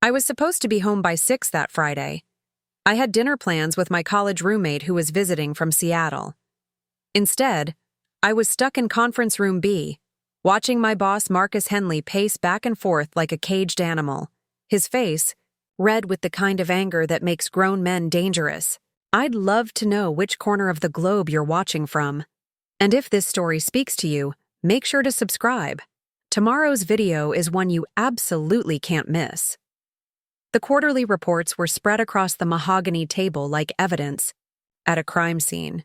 I was supposed to be home by 6 that Friday. I had dinner plans with my college roommate who was visiting from Seattle. Instead, I was stuck in conference room B, watching my boss Marcus Henley pace back and forth like a caged animal, his face red with the kind of anger that makes grown men dangerous. I'd love to know which corner of the globe you're watching from. And if this story speaks to you, make sure to subscribe. Tomorrow's video is one you absolutely can't miss. The quarterly reports were spread across the mahogany table like evidence at a crime scene.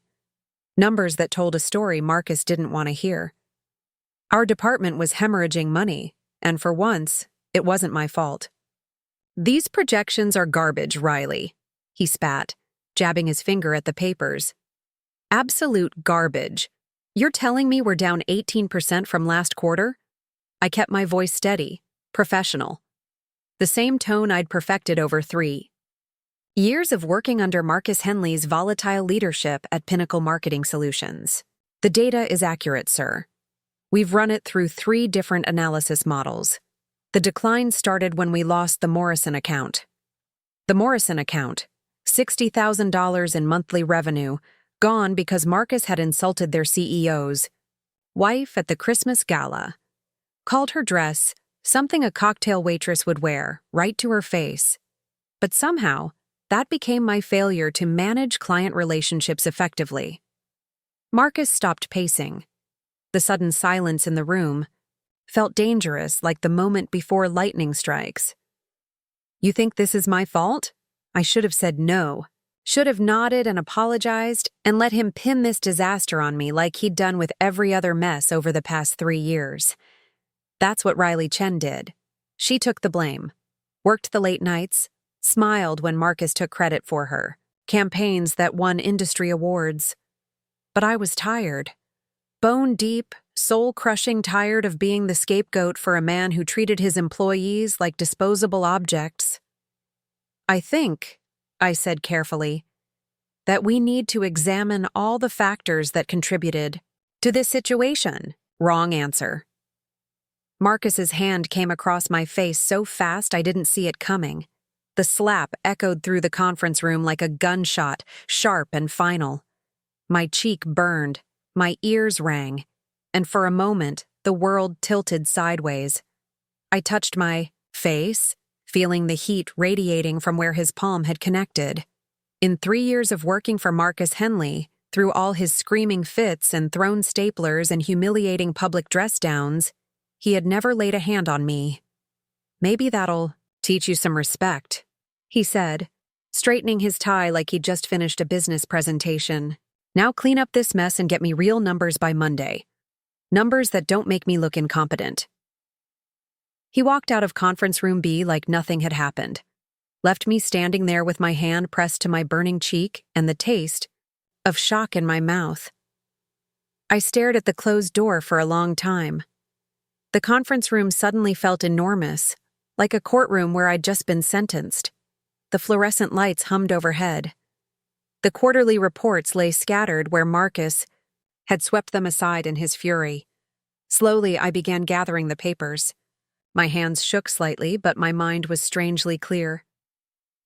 Numbers that told a story Marcus didn't want to hear. Our department was hemorrhaging money, and for once, it wasn't my fault. "These projections are garbage, Riley," he spat, jabbing his finger at the papers. "Absolute garbage. You're telling me we're down 18% from last quarter?" I kept my voice steady, professional. The same tone I'd perfected over 3 years of working under Marcus Henley's volatile leadership at Pinnacle Marketing Solutions. "The data is accurate, sir. We've run it through 3 different analysis models. The decline started when we lost the Morrison account. The Morrison account, $60,000 in monthly revenue, gone because Marcus had insulted their CEO's wife at the Christmas gala. Called her dress something a cocktail waitress would wear, right to her face. But somehow, that became my failure to manage client relationships effectively." Marcus stopped pacing. The sudden silence in the room felt dangerous, like the moment before lightning strikes. "You think this is my fault?" I should have said no. Should have nodded and apologized and let him pin this disaster on me like he'd done with every other mess over the past 3 years. That's what Riley Chen did. She took the blame, worked the late nights, smiled when Marcus took credit for her campaigns that won industry awards. But I was tired. Bone deep, soul-crushing tired of being the scapegoat for a man who treated his employees like disposable objects. "I think," I said carefully, "that we need to examine all the factors that contributed to this situation." Wrong answer. Marcus's hand came across my face so fast I didn't see it coming. The slap echoed through the conference room like a gunshot, sharp and final. My cheek burned, my ears rang, and for a moment, the world tilted sideways. I touched my face, feeling the heat radiating from where his palm had connected. In 3 years of working for Marcus Henley, through all his screaming fits and thrown staplers and humiliating public dress downs, he had never laid a hand on me. "Maybe that'll teach you some respect," he said, straightening his tie like he'd just finished a business presentation. "Now clean up this mess and get me real numbers by Monday. Numbers that don't make me look incompetent." He walked out of conference room B like nothing had happened, left me standing there with my hand pressed to my burning cheek and the taste of shock in my mouth. I stared at the closed door for a long time. The conference room suddenly felt enormous, like a courtroom where I'd just been sentenced. The fluorescent lights hummed overhead. The quarterly reports lay scattered where Marcus had swept them aside in his fury. Slowly, I began gathering the papers. My hands shook slightly, but my mind was strangely clear.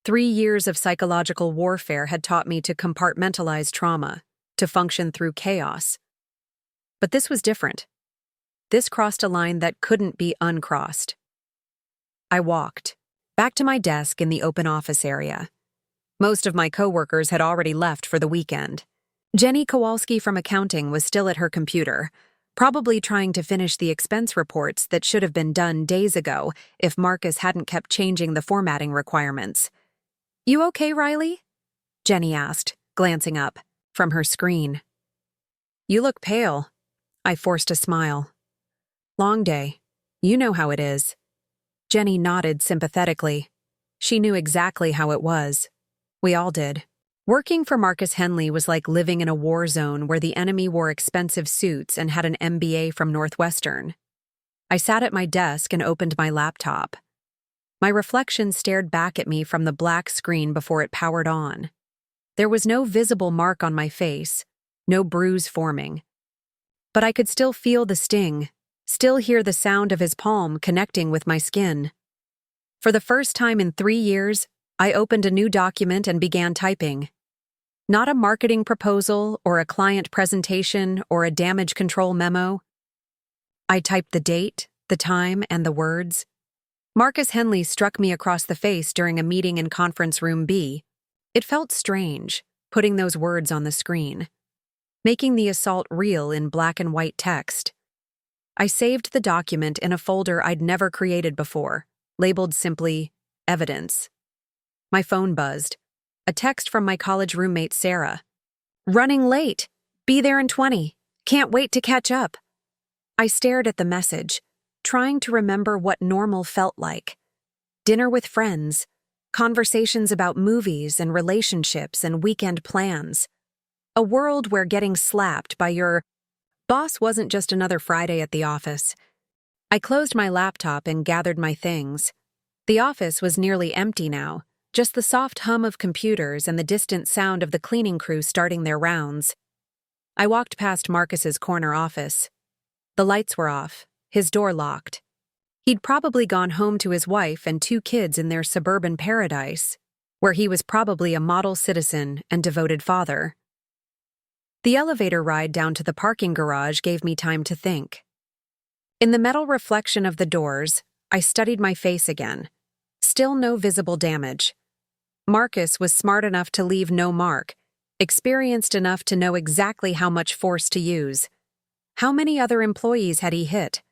3 years of psychological warfare had taught me to compartmentalize trauma, to function through chaos. But this was different. This crossed a line that couldn't be uncrossed. I walked back to my desk in the open office area. Most of my coworkers had already left for the weekend. Jenny Kowalski from accounting was still at her computer, probably trying to finish the expense reports that should have been done days ago if Marcus hadn't kept changing the formatting requirements. "You okay, Riley?" Jenny asked, glancing up from her screen. "You look pale." I forced a smile. "Long day. You know how it is." Jenny nodded sympathetically. She knew exactly how it was. We all did. Working for Marcus Henley was like living in a war zone where the enemy wore expensive suits and had an MBA from Northwestern. I sat at my desk and opened my laptop. My reflection stared back at me from the black screen before it powered on. There was no visible mark on my face, no bruise forming. But I could still feel the sting, still hear the sound of his palm connecting with my skin. For the first time in 3 years, I opened a new document and began typing. Not a marketing proposal or a client presentation or a damage control memo. I typed the date, the time, and the words. Marcus Henley struck me across the face during a meeting in conference room B. It felt strange, putting those words on the screen, making the assault real in black and white text. I saved the document in a folder I'd never created before, labeled simply, Evidence. My phone buzzed. A text from my college roommate, Sarah. Running late. Be there in 20. Can't wait to catch up. I stared at the message, trying to remember what normal felt like. Dinner with friends, conversations about movies and relationships and weekend plans. A world where getting slapped by your boss wasn't just another Friday at the office. I closed my laptop and gathered my things. The office was nearly empty now, just the soft hum of computers and the distant sound of the cleaning crew starting their rounds. I walked past Marcus's corner office. The lights were off, his door locked. He'd probably gone home to his wife and 2 kids in their suburban paradise, where he was probably a model citizen and devoted father. The elevator ride down to the parking garage gave me time to think. In the metal reflection of the doors, I studied my face again. Still no visible damage. Marcus was smart enough to leave no mark, experienced enough to know exactly how much force to use. How many other employees had he hit?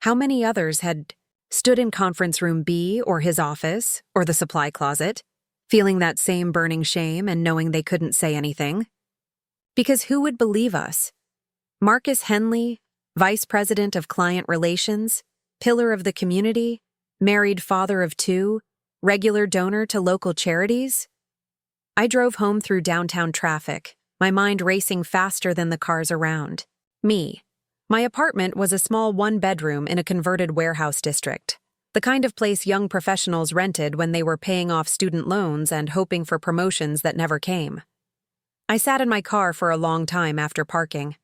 How many others had stood in conference room B or his office or the supply closet, feeling that same burning shame and knowing they couldn't say anything? Because who would believe us? Marcus Henley, Vice President of Client Relations, pillar of the community, married father of 2, regular donor to local charities? I drove home through downtown traffic, my mind racing faster than the cars around. Me. My apartment was a small 1-bedroom in a converted warehouse district, the kind of place young professionals rented when they were paying off student loans and hoping for promotions that never came. I sat in my car for a long time after parking,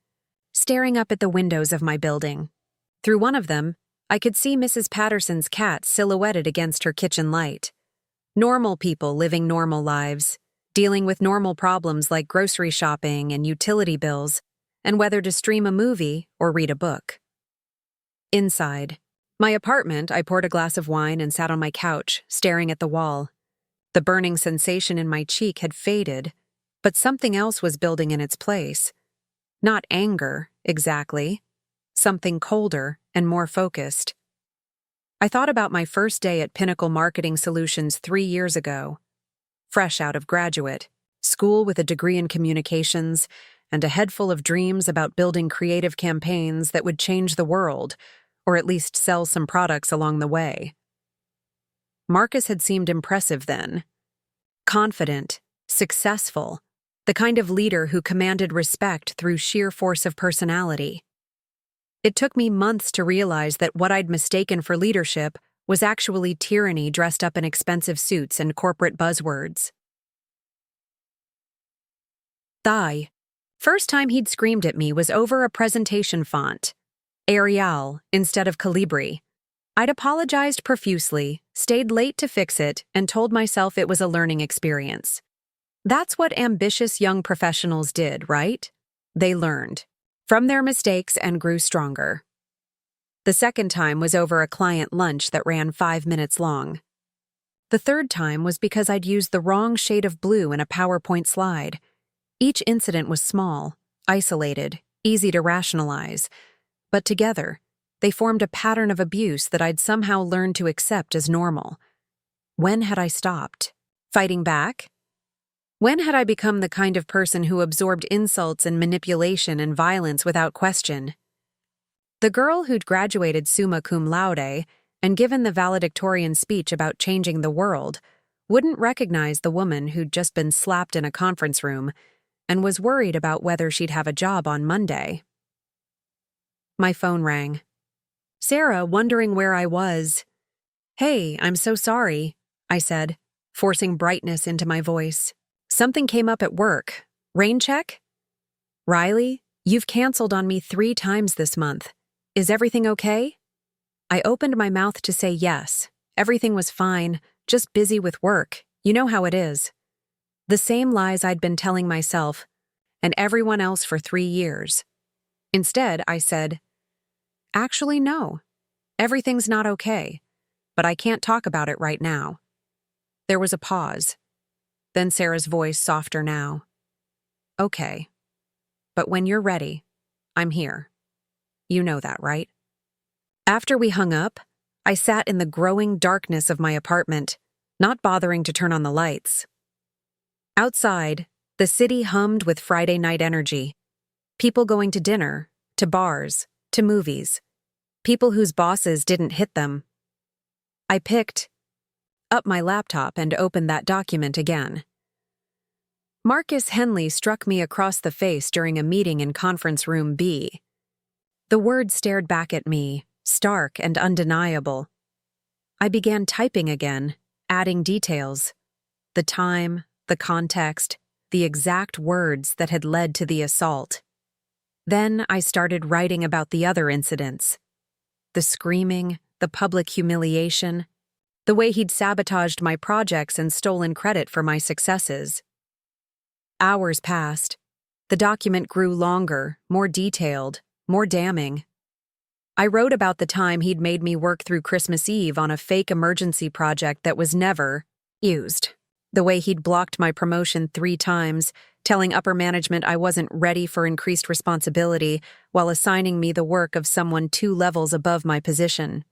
staring up at the windows of my building. Through one of them, I could see Mrs. Patterson's cat silhouetted against her kitchen light. Normal people living normal lives, dealing with normal problems like grocery shopping and utility bills, and whether to stream a movie or read a book. Inside my apartment, I poured a glass of wine and sat on my couch, staring at the wall. The burning sensation in my cheek had faded, but something else was building in its place. Not anger, exactly. Something colder and more focused. I thought about my first day at Pinnacle Marketing Solutions 3 years ago. Fresh out of graduate, school with a degree in communications, and a head full of dreams about building creative campaigns that would change the world, or at least sell some products along the way. Marcus had seemed impressive then. Confident, successful, the kind of leader who commanded respect through sheer force of personality. It took me months to realize that what I'd mistaken for leadership was actually tyranny dressed up in expensive suits and corporate buzzwords. Thigh. First time he'd screamed at me was over a presentation font, Arial instead of Calibri. I'd apologized profusely, stayed late to fix it, and told myself it was a learning experience. That's what ambitious young professionals did, right? They learned from their mistakes and grew stronger. The second time was over a client lunch that ran 5 minutes long. The third time was because I'd used the wrong shade of blue in a PowerPoint slide. Each incident was small, isolated, easy to rationalize, but together, they formed a pattern of abuse that I'd somehow learned to accept as normal. When had I stopped? Fighting back? When had I become the kind of person who absorbed insults and manipulation and violence without question? The girl who'd graduated summa cum laude and given the valedictorian speech about changing the world wouldn't recognize the woman who'd just been slapped in a conference room and was worried about whether she'd have a job on Monday. My phone rang. Sarah, wondering where I was. Hey, I'm so sorry, I said, forcing brightness into my voice. Something came up at work. Rain check? Riley, you've canceled on me 3 times this month. Is everything okay? I opened my mouth to say yes, Everything was fine, just busy with work. You know how it is. The same lies I'd been telling myself and everyone else for 3 years. Instead, I said, "Actually, no. Everything's not okay, but I can't talk about it right now." There was a pause. Then Sarah's voice, softer now. "Okay. But when you're ready, I'm here. You know that, right?" After we hung up, I sat in the growing darkness of my apartment, not bothering to turn on the lights. Outside, the city hummed with Friday night energy. People going to dinner, to bars, to movies. People whose bosses didn't hit them. I picked up my laptop and opened that document again. Marcus Henley struck me across the face during a meeting in conference room B. The word stared back at me, stark and undeniable. I began typing again, adding details. The time, the context, the exact words that had led to the assault. Then I started writing about the other incidents. The screaming, the public humiliation, the way he'd sabotaged my projects and stolen credit for my successes. Hours passed. The document grew longer, more detailed, more damning. I wrote about the time he'd made me work through Christmas Eve on a fake emergency project that was never used. The way he'd blocked my promotion 3 times, telling upper management I wasn't ready for increased responsibility while assigning me the work of someone 2 levels above my position.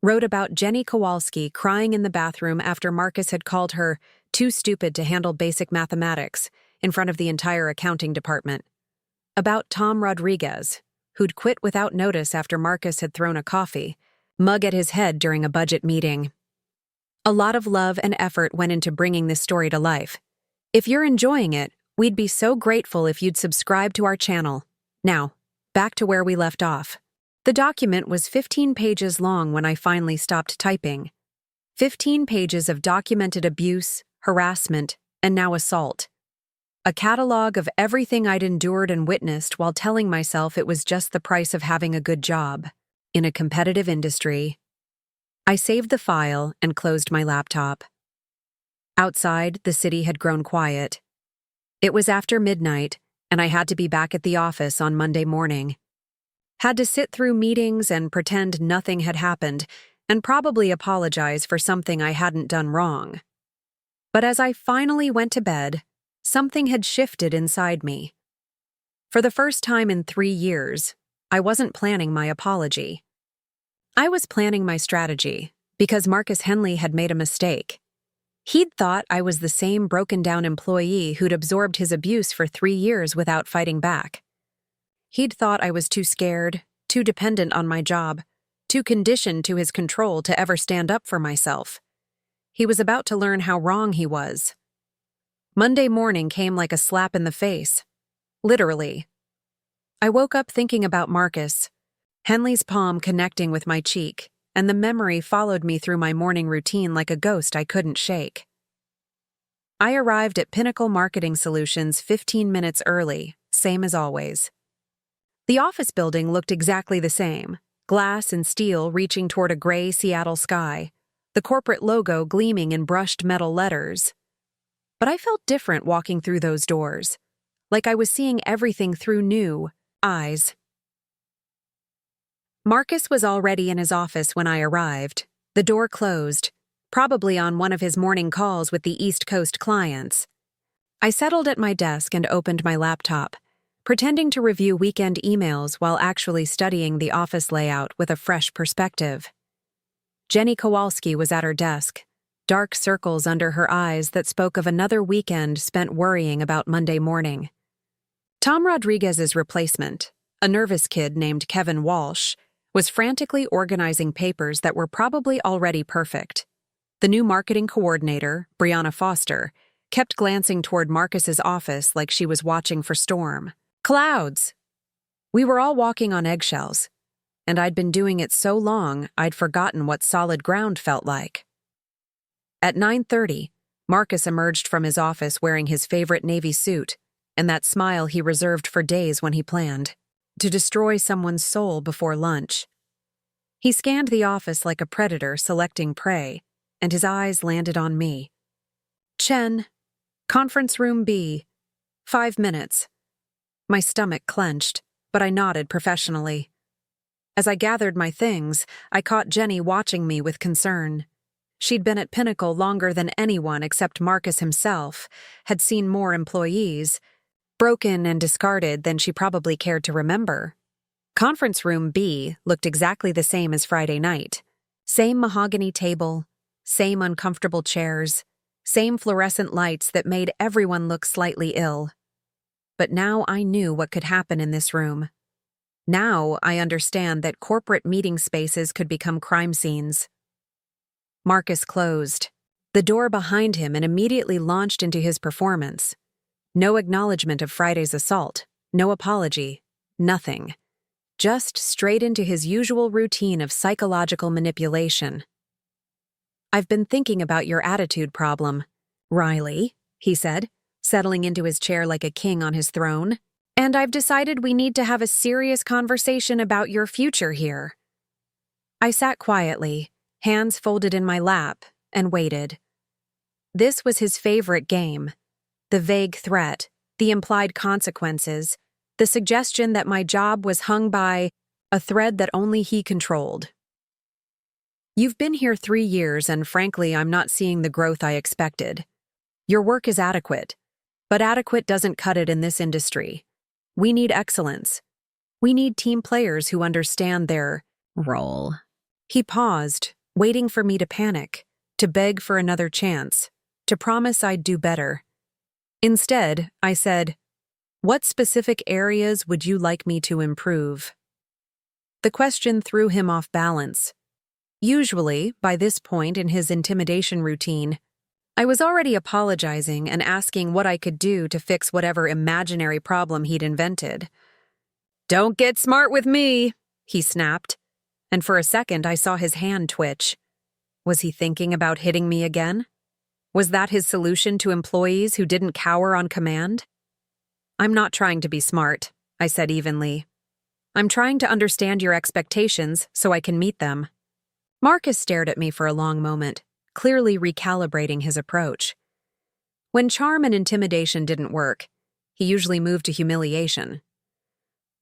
Wrote about Jenny Kowalski crying in the bathroom after Marcus had called her too stupid to handle basic mathematics in front of the entire accounting department. About Tom Rodriguez, who'd quit without notice after Marcus had thrown a coffee mug at his head during a budget meeting. A lot of love and effort went into bringing this story to life. If you're enjoying it, we'd be so grateful if you'd subscribe to our channel. Now, back to where we left off. The document was 15 pages long when I finally stopped typing. 15 pages of documented abuse, harassment, and now assault. A catalog of everything I'd endured and witnessed while telling myself it was just the price of having a good job in a competitive industry. I saved the file and closed my laptop. Outside, the city had grown quiet. It was after midnight, and I had to be back at the office on Monday morning. Had to sit through meetings and pretend nothing had happened, and probably apologize for something I hadn't done wrong. But as I finally went to bed, something had shifted inside me. For the first time in 3 years, I wasn't planning my apology. I was planning my strategy, because Marcus Henley had made a mistake. He'd thought I was the same broken-down employee who'd absorbed his abuse for 3 years without fighting back. He'd thought I was too scared, too dependent on my job, too conditioned to his control to ever stand up for myself. He was about to learn how wrong he was. Monday morning came like a slap in the face. Literally. I woke up thinking about Marcus, Henley's palm connecting with my cheek, and the memory followed me through my morning routine like a ghost I couldn't shake. I arrived at Pinnacle Marketing Solutions 15 minutes early, same as always. The office building looked exactly the same, glass and steel reaching toward a gray Seattle sky, the corporate logo gleaming in brushed metal letters. But I felt different walking through those doors, like I was seeing everything through new eyes. Marcus was already in his office when I arrived, the door closed, probably on one of his morning calls with the East Coast clients. I settled at my desk and opened my laptop, pretending to review weekend emails while actually studying the office layout with a fresh perspective. Jenny Kowalski was at her desk, dark circles under her eyes that spoke of another weekend spent worrying about Monday morning. Tom Rodriguez's replacement, a nervous kid named Kevin Walsh, was frantically organizing papers that were probably already perfect. The new marketing coordinator, Brianna Foster, kept glancing toward Marcus's office like she was watching for storm clouds. We were all walking on eggshells, and I'd been doing it so long I'd forgotten what solid ground felt like. At 9:30, Marcus emerged from his office wearing his favorite navy suit and that smile he reserved for days when he planned to destroy someone's soul before lunch. He scanned the office like a predator selecting prey, and his eyes landed on me. Chen, conference room B, 5 minutes. My stomach clenched, but I nodded professionally. As I gathered my things, I caught Jenny watching me with concern. She'd been at Pinnacle longer than anyone except Marcus himself, had seen more employees, broken and discarded than she probably cared to remember. Conference room B looked exactly the same as Friday night. Same mahogany table, same uncomfortable chairs, same fluorescent lights that made everyone look slightly ill. But now I knew what could happen in this room. Now I understand that corporate meeting spaces could become crime scenes. Marcus closed the door behind him and immediately launched into his performance. No acknowledgement of Friday's assault, no apology, nothing. Just straight into his usual routine of psychological manipulation. "I've been thinking about your attitude problem, Riley," he said, settling into his chair like a king on his throne. "And I've decided we need to have a serious conversation about your future here." I sat quietly, hands folded in my lap, and waited. This was his favorite game. The vague threat, the implied consequences, the suggestion that my job was hung by a thread that only he controlled. "You've been here 3 years, and frankly, I'm not seeing the growth I expected. Your work is adequate, but adequate doesn't cut it in this industry. We need excellence. We need team players who understand their role." He paused, waiting for me to panic, to beg for another chance, to promise I'd do better. Instead, I said, "What specific areas would you like me to improve?" The question threw him off balance. Usually, by this point in his intimidation routine, I was already apologizing and asking what I could do to fix whatever imaginary problem he'd invented. "Don't get smart with me," he snapped, and for a second I saw his hand twitch. Was he thinking about hitting me again? Was that his solution to employees who didn't cower on command? "I'm not trying to be smart," I said evenly. "I'm trying to understand your expectations so I can meet them." Marcus stared at me for a long moment, clearly recalibrating his approach. When charm and intimidation didn't work, he usually moved to humiliation.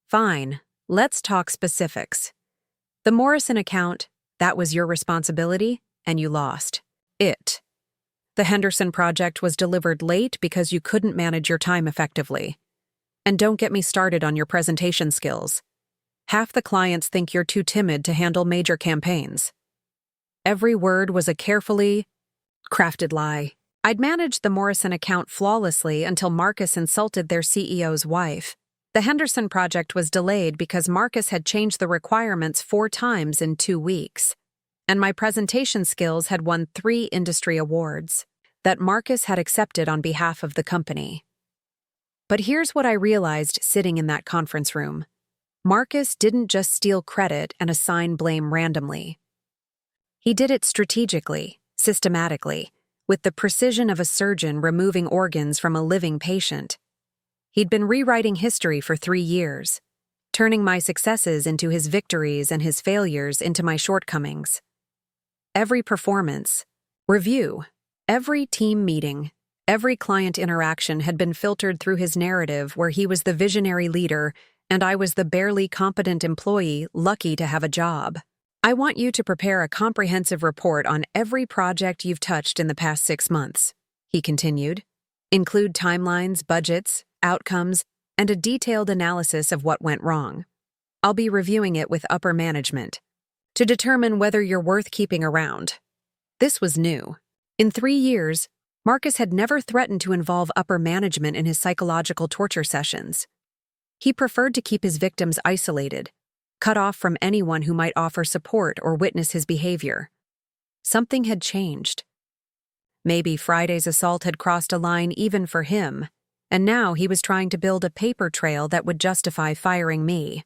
"Fine, let's talk specifics. The Morrison account, that was your responsibility, and you lost it. The Henderson project was delivered late because you couldn't manage your time effectively. And don't get me started on your presentation skills. Half the clients think you're too timid to handle major campaigns." Every word was a carefully crafted lie. I'd managed the Morrison account flawlessly until Marcus insulted their CEO's wife. The Henderson project was delayed because Marcus had changed the requirements 4 times in 2 weeks. And my presentation skills had won 3 industry awards that Marcus had accepted on behalf of the company. But here's what I realized sitting in that conference room. Marcus didn't just steal credit and assign blame randomly. He did it strategically, systematically, with the precision of a surgeon removing organs from a living patient. He'd been rewriting history for 3 years, turning my successes into his victories and his failures into my shortcomings. Every performance, review, every team meeting, every client interaction had been filtered through his narrative where he was the visionary leader and I was the barely competent employee lucky to have a job. "I want you to prepare a comprehensive report on every project you've touched in the past 6 months," he continued. "Include timelines, budgets, outcomes, and a detailed analysis of what went wrong. I'll be reviewing it with upper management to determine whether you're worth keeping around." This was new. In 3 years, Marcus had never threatened to involve upper management in his psychological torture sessions. He preferred to keep his victims isolated, cut off from anyone who might offer support or witness his behavior. Something had changed. Maybe Friday's assault had crossed a line even for him, and now he was trying to build a paper trail that would justify firing me.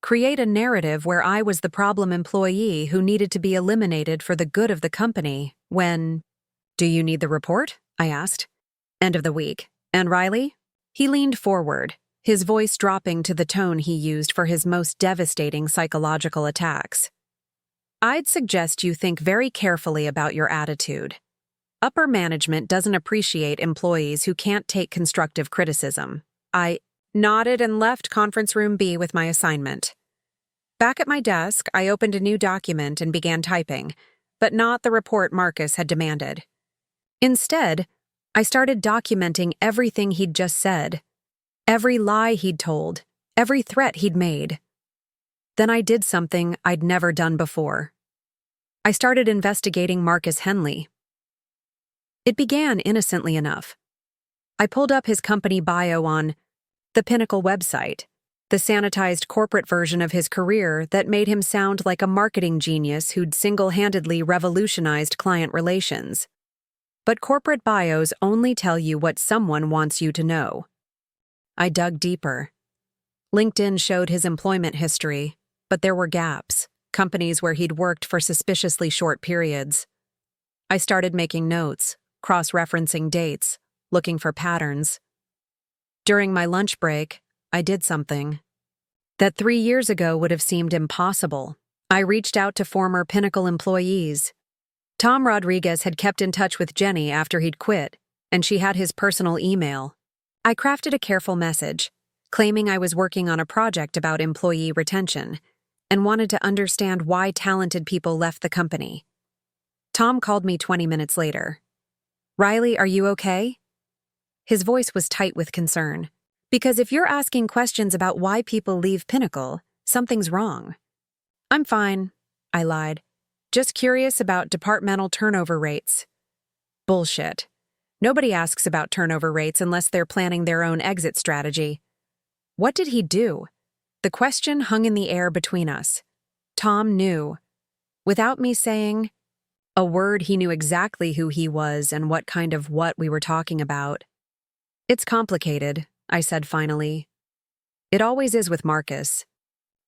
Create a narrative where I was the problem employee who needed to be eliminated for the good of the company when... "Do you need the report?" I asked. "End of the week. And Riley?" He leaned forward, his voice dropping to the tone he used for his most devastating psychological attacks. I'd suggest you think very carefully about your attitude. Upper management doesn't appreciate employees who can't take constructive criticism. I nodded and left conference room B with my assignment. Back at my desk, I opened a new document and began typing, but not the report Marcus had demanded. Instead, I started documenting everything he'd just said, every lie he'd told, every threat he'd made. Then I did something I'd never done before. I started investigating Marcus Henley. It began innocently enough. I pulled up his company bio on the Pinnacle website, the sanitized corporate version of his career that made him sound like a marketing genius who'd single-handedly revolutionized client relations. But corporate bios only tell you what someone wants you to know. I dug deeper. LinkedIn showed his employment history, but there were gaps, companies where he'd worked for suspiciously short periods. I started making notes, cross-referencing dates, looking for patterns. During my lunch break, I did something that 3 years ago would have seemed impossible. I reached out to former Pinnacle employees. Tom Rodriguez had kept in touch with Jenny after he'd quit, and she had his personal email. I crafted a careful message, claiming I was working on a project about employee retention and wanted to understand why talented people left the company. Tom called me 20 minutes later. "Riley, are you okay?" His voice was tight with concern. "Because if you're asking questions about why people leave Pinnacle, something's wrong." "I'm fine," I lied. "Just curious about departmental turnover rates." Bullshit. Nobody asks about turnover rates unless they're planning their own exit strategy. What did he do? The question hung in the air between us. Tom knew. Without me saying a word, he knew exactly who he was and what kind of what we were talking about. "It's complicated," I said finally. "It always is with Marcus.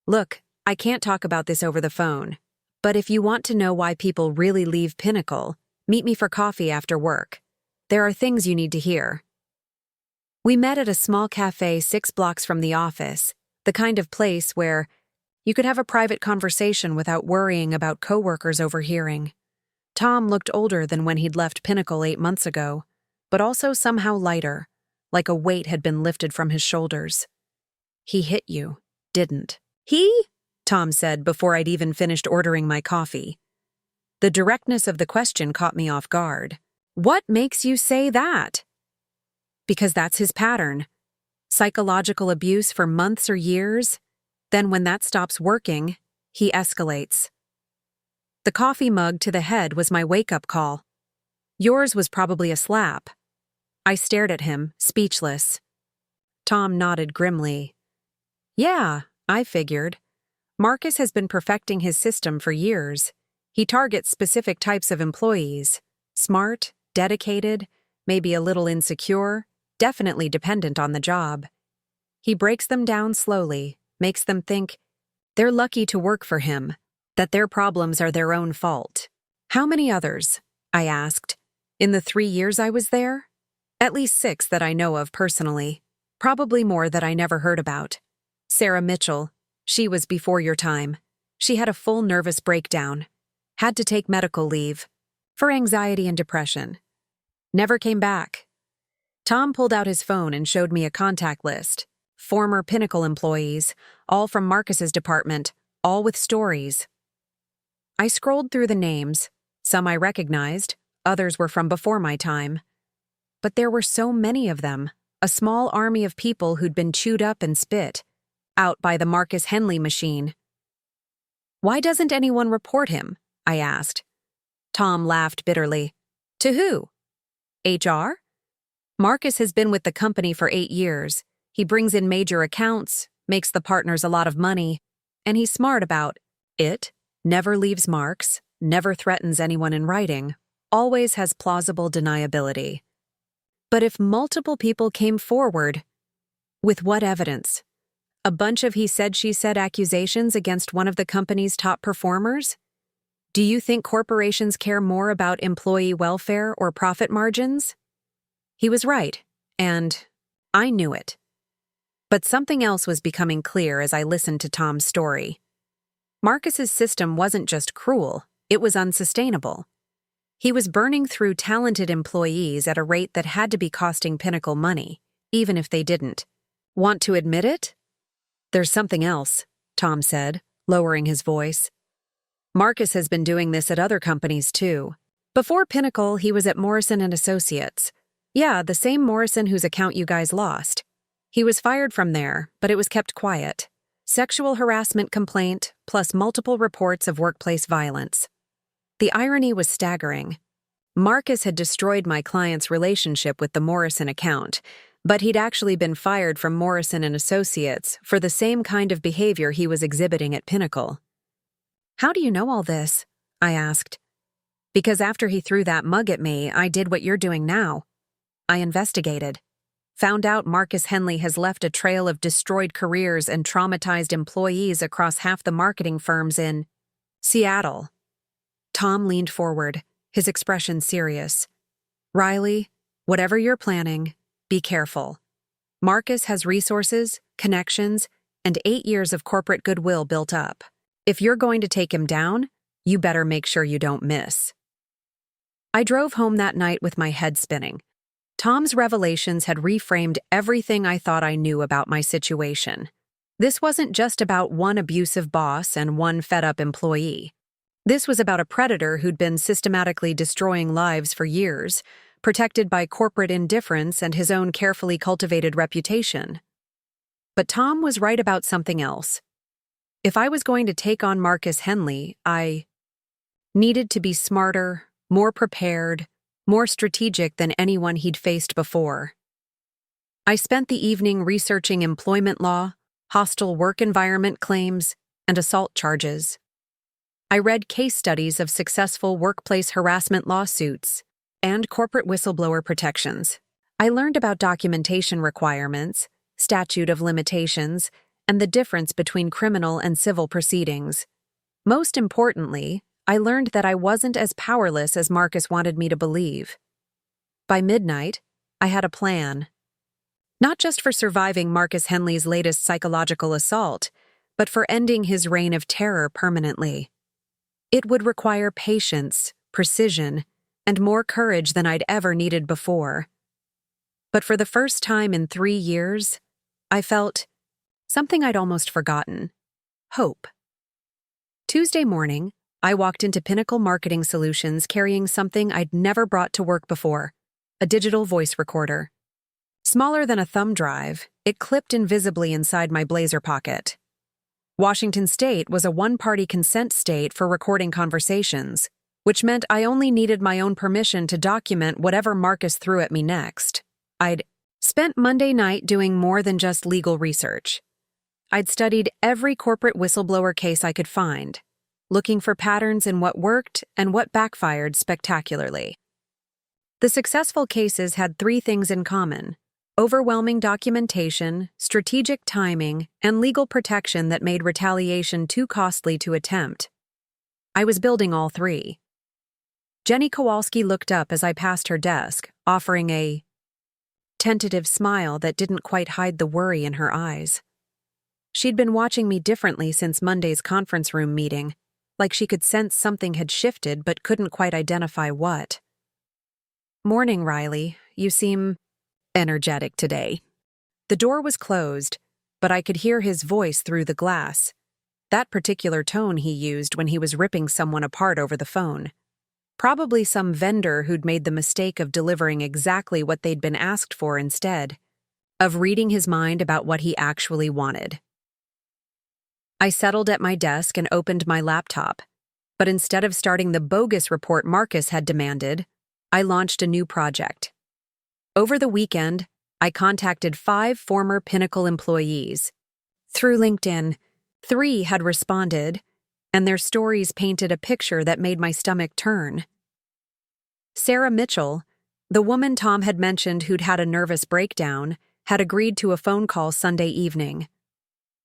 Look, I can't talk about this over the phone, but if you want to know why people really leave Pinnacle, meet me for coffee after work. There are things you need to hear." We met at a small cafe 6 blocks from the office, the kind of place where you could have a private conversation without worrying about coworkers overhearing. Tom looked older than when he'd left Pinnacle 8 months ago, but also somehow lighter, like a weight had been lifted from his shoulders. "He hit you, didn't he?" Tom said before I'd even finished ordering my coffee. The directness of the question caught me off guard. "What makes you say that?" "Because that's his pattern. Psychological abuse for months or years. Then when that stops working, he escalates." The coffee mug to the head was my wake-up call. Yours was probably a slap. I stared at him, speechless. Tom nodded grimly. "Yeah, I figured. Marcus has been perfecting his system for years. He targets specific types of employees. Smart, dedicated, maybe a little insecure, definitely dependent on the job. He breaks them down slowly, makes them think they're lucky to work for him, that their problems are their own fault." "How many others?" I asked. "In the 3 years I was there?" "At least 6 that I know of personally. Probably more that I never heard about. Sarah Mitchell. She was before your time. She had a full nervous breakdown. Had to take medical leave. For anxiety and depression. Never came back." Tom pulled out his phone and showed me a contact list. Former Pinnacle employees, all from Marcus's department, all with stories. I scrolled through the names. Some I recognized, others were from before my time. But there were so many of them, a small army of people who'd been chewed up and spit, out by the Marcus Henley machine. "Why doesn't anyone report him?" I asked. Tom laughed bitterly. "To who? HR? Marcus has been with the company for 8 years. He brings in major accounts, makes the partners a lot of money, and he's smart about it, never leaves marks, never threatens anyone in writing, always has plausible deniability." But if multiple people came forward, with what evidence? A bunch of he said she said accusations against one of the company's top performers? Do you think corporations care more about employee welfare or profit margins? He was right, and I knew it. But something else was becoming clear as I listened to Tom's story. Marcus's system wasn't just cruel, it was unsustainable. He was burning through talented employees at a rate that had to be costing Pinnacle money, even if they didn't. Want to admit it? There's something else, Tom said, lowering his voice. Marcus has been doing this at other companies too. Before Pinnacle, he was at Morrison & Associates. Yeah, the same Morrison whose account you guys lost. He was fired from there, but it was kept quiet. Sexual harassment complaint, plus multiple reports of workplace violence. The irony was staggering. Marcus had destroyed my client's relationship with the Morrison account, but he'd actually been fired from Morrison & Associates for the same kind of behavior he was exhibiting at Pinnacle. How do you know all this? I asked. Because after he threw that mug at me, I did what you're doing now. I investigated. Found out Marcus Henley has left a trail of destroyed careers and traumatized employees across half the marketing firms in Seattle. Tom leaned forward, his expression serious. Riley, whatever you're planning, be careful. Marcus has resources, connections, and 8 years of corporate goodwill built up. If you're going to take him down, you better make sure you don't miss. I drove home that night with my head spinning. Tom's revelations had reframed everything I thought I knew about my situation. This wasn't just about one abusive boss and one fed-up employee. This was about a predator who'd been systematically destroying lives for years, protected by corporate indifference and his own carefully cultivated reputation. But Tom was right about something else. If I was going to take on Marcus Henley, I needed to be smarter, more prepared, more strategic than anyone he'd faced before. I spent the evening researching employment law, hostile work environment claims, and assault charges. I read case studies of successful workplace harassment lawsuits and corporate whistleblower protections. I learned about documentation requirements, statute of limitations, and the difference between criminal and civil proceedings. Most importantly, I learned that I wasn't as powerless as Marcus wanted me to believe. By midnight, I had a plan. Not just for surviving Marcus Henley's latest psychological assault, but for ending his reign of terror permanently. It would require patience, precision, and more courage than I'd ever needed before. But for the first time in 3 years, I felt something I'd almost forgotten: hope. Tuesday morning, I walked into Pinnacle Marketing Solutions carrying something I'd never brought to work before: a digital voice recorder. Smaller than a thumb drive, it clipped invisibly inside my blazer pocket. Washington State was a one-party consent state for recording conversations, which meant I only needed my own permission to document whatever Marcus threw at me next. I'd spent Monday night doing more than just legal research. I'd studied every corporate whistleblower case I could find, looking for patterns in what worked and what backfired spectacularly. The successful cases had 3 things in common: overwhelming documentation, strategic timing, and legal protection that made retaliation too costly to attempt. I was building all 3. Jenny Kowalski looked up as I passed her desk, offering a tentative smile that didn't quite hide the worry in her eyes. She'd been watching me differently since Monday's conference room meeting, like she could sense something had shifted but couldn't quite identify what. "Morning, Riley. You seem energetic today." The door was closed, but I could hear his voice through the glass, that particular tone he used when he was ripping someone apart over the phone. Probably some vendor who'd made the mistake of delivering exactly what they'd been asked for instead, of reading his mind about what he actually wanted. I settled at my desk and opened my laptop, but instead of starting the bogus report Marcus had demanded, I launched a new project. Over the weekend, I contacted 5 former Pinnacle employees. Through LinkedIn, 3 had responded, and their stories painted a picture that made my stomach turn. Sarah Mitchell, the woman Tom had mentioned who'd had a nervous breakdown, had agreed to a phone call Sunday evening.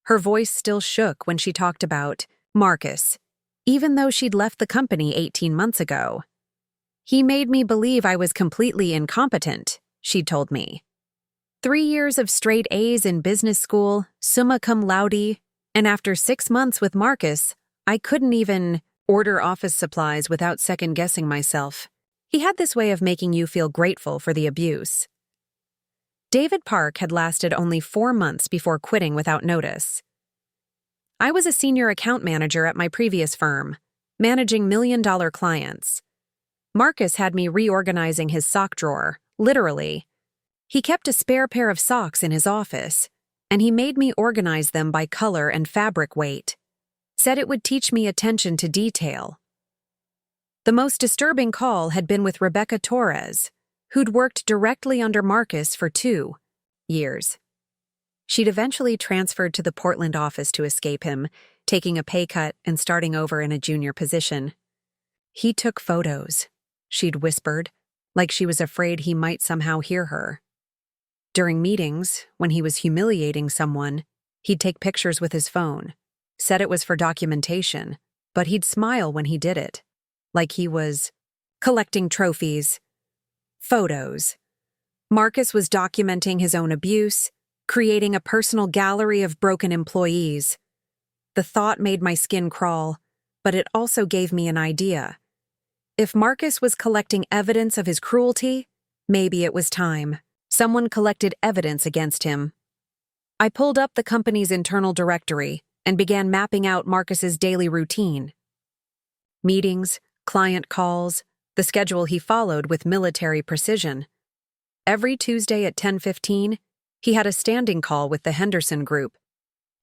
Her voice still shook when she talked about Marcus, even though she'd left the company 18 months ago. "He made me believe I was completely incompetent," she'd told me. 3 years of straight A's in business school, summa cum laude, and after 6 months with Marcus, I couldn't even order office supplies without second-guessing myself. He had this way of making you feel grateful for the abuse. David Park had lasted only 4 months before quitting without notice. I was a senior account manager at my previous firm, managing million-dollar clients. Marcus had me reorganizing his sock drawer, literally. He kept a spare pair of socks in his office, and he made me organize them by color and fabric weight. Said it would teach me attention to detail. The most disturbing call had been with Rebecca Torres, who'd worked directly under Marcus for 2 years. She'd eventually transferred to the Portland office to escape him, taking a pay cut and starting over in a junior position. He took photos, she'd whispered, like she was afraid he might somehow hear her. During meetings, when he was humiliating someone, he'd take pictures with his phone, said it was for documentation, but he'd smile when he did it, like he was collecting trophies. Photos. Marcus was documenting his own abuse, creating a personal gallery of broken employees. The thought made my skin crawl, but it also gave me an idea. If Marcus was collecting evidence of his cruelty, maybe it was time. Someone collected evidence against him. I pulled up the company's internal directory and began mapping out Marcus's daily routine. Meetings, client calls, the schedule he followed with military precision. Every Tuesday at 10:15, he had a standing call with the Henderson Group.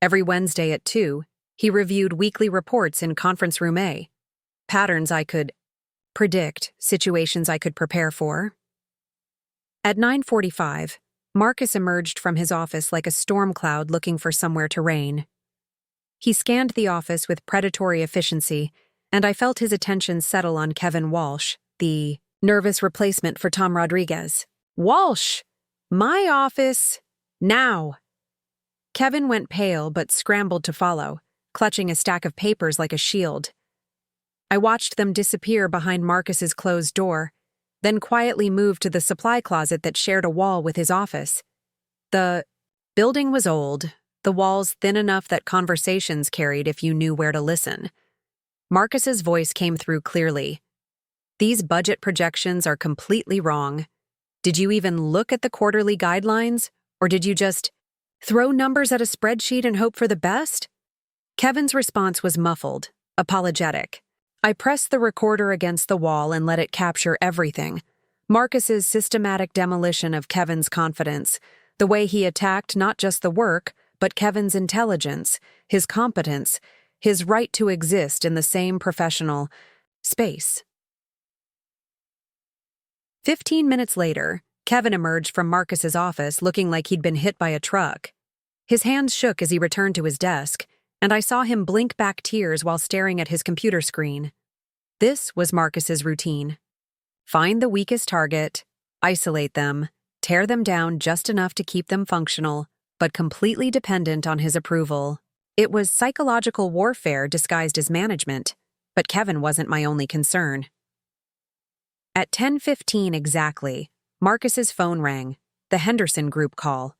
Every Wednesday at 2, he reviewed weekly reports in Conference Room A. Patterns I could predict, situations I could prepare for. At 9:45, Marcus emerged from his office like a storm cloud looking for somewhere to rain. He scanned the office with predatory efficiency, and I felt his attention settle on Kevin Walsh, the nervous replacement for Tom Rodriguez. "Walsh! My office! Now!" Kevin went pale but scrambled to follow, clutching a stack of papers like a shield. I watched them disappear behind Marcus's closed door, then quietly moved to the supply closet that shared a wall with his office. The building was old, the walls thin enough that conversations carried if you knew where to listen. Marcus's voice came through clearly. "These budget projections are completely wrong. Did you even look at the quarterly guidelines, or did you just throw numbers at a spreadsheet and hope for the best?" Kevin's response was muffled, apologetic. I pressed the recorder against the wall and let it capture everything. Marcus's systematic demolition of Kevin's confidence, the way he attacked not just the work, but Kevin's intelligence, his competence, his right to exist in the same professional space. 15 minutes later, Kevin emerged from Marcus's office looking like he'd been hit by a truck. His hands shook as he returned to his desk, and I saw him blink back tears while staring at his computer screen. This was Marcus's routine. Find the weakest target, isolate them, tear them down just enough to keep them functional, but completely dependent on his approval. It was psychological warfare disguised as management, but Kevin wasn't my only concern. At 10:15 exactly, Marcus's phone rang, the Henderson Group call.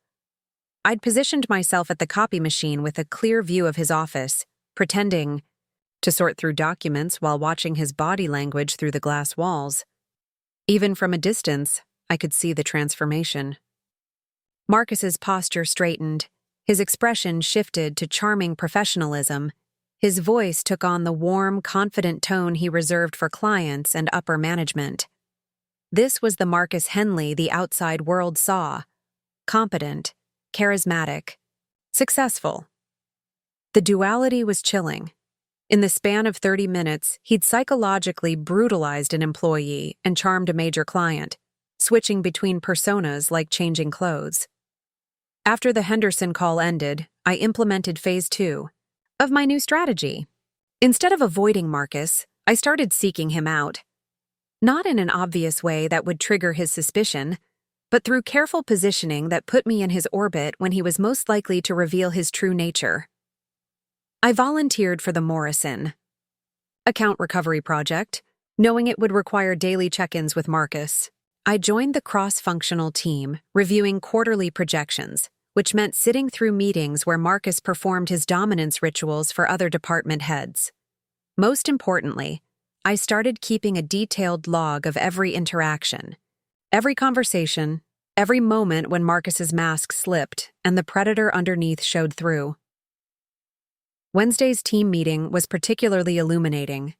I'd positioned myself at the copy machine with a clear view of his office, pretending to sort through documents while watching his body language through the glass walls. Even from a distance, I could see the transformation. Marcus's posture straightened, his expression shifted to charming professionalism. His voice took on the warm, confident tone he reserved for clients and upper management. This was the Marcus Henley the outside world saw. Competent, charismatic, successful. The duality was chilling. In the span of 30 minutes, he'd psychologically brutalized an employee and charmed a major client, switching between personas like changing clothes. After the Henderson call ended, I implemented phase 2 of my new strategy. Instead of avoiding Marcus, I started seeking him out. Not in an obvious way that would trigger his suspicion, but through careful positioning that put me in his orbit when he was most likely to reveal his true nature. I volunteered for the Morrison account recovery project, knowing it would require daily check-ins with Marcus. I joined the cross-functional team, reviewing quarterly projections, which meant sitting through meetings where Marcus performed his dominance rituals for other department heads. Most importantly, I started keeping a detailed log of every interaction, every conversation, every moment when Marcus's mask slipped and the predator underneath showed through. Wednesday's team meeting was particularly illuminating.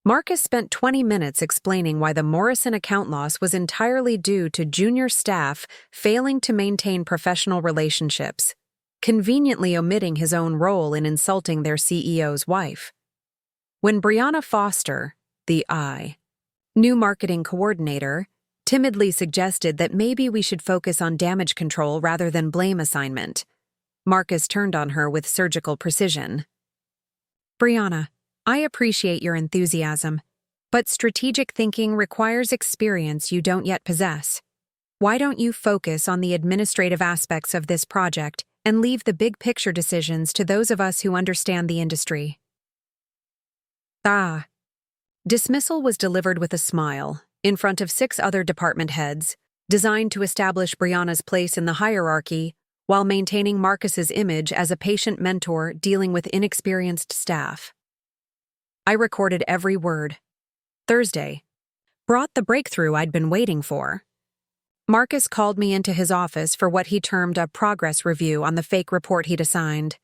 Marcus spent 20 minutes explaining why the Morrison account loss was entirely due to junior staff failing to maintain professional relationships, conveniently omitting his own role in insulting their CEO's wife. When Brianna Foster, the new marketing coordinator, timidly suggested that maybe we should focus on damage control rather than blame assignment, Marcus turned on her with surgical precision. "Brianna, I appreciate your enthusiasm, but strategic thinking requires experience you don't yet possess. Why don't you focus on the administrative aspects of this project and leave the big picture decisions to those of us who understand the industry?" Dismissal was delivered with a smile, in front of 6 other department heads, designed to establish Brianna's place in the hierarchy while maintaining Marcus's image as a patient mentor dealing with inexperienced staff. I recorded every word. Thursday brought the breakthrough I'd been waiting for. Marcus called me into his office for what he termed a progress review on the fake report he'd assigned.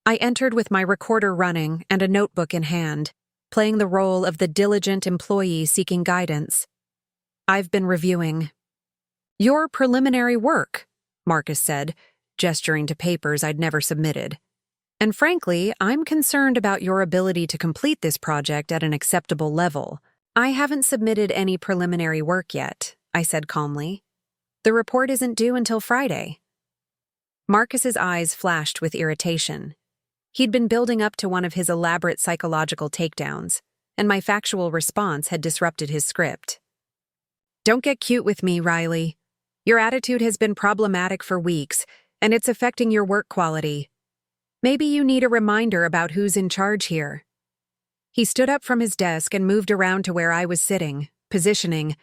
I entered with my recorder running and a notebook in hand, playing the role of the diligent employee seeking guidance. "I've been reviewing your preliminary work," Marcus said, gesturing to papers I'd never submitted. "And frankly, I'm concerned about your ability to complete this project at an acceptable level." "I haven't submitted any preliminary work yet," I said calmly. "The report isn't due until Friday." Marcus's eyes flashed with irritation. He'd been building up to one of his elaborate psychological takedowns, and my factual response had disrupted his script. "Don't get cute with me, Riley. Your attitude has been problematic for weeks, and it's affecting your work quality. Maybe you need a reminder about who's in charge here." He stood up from his desk and moved around to where I was sitting, positioning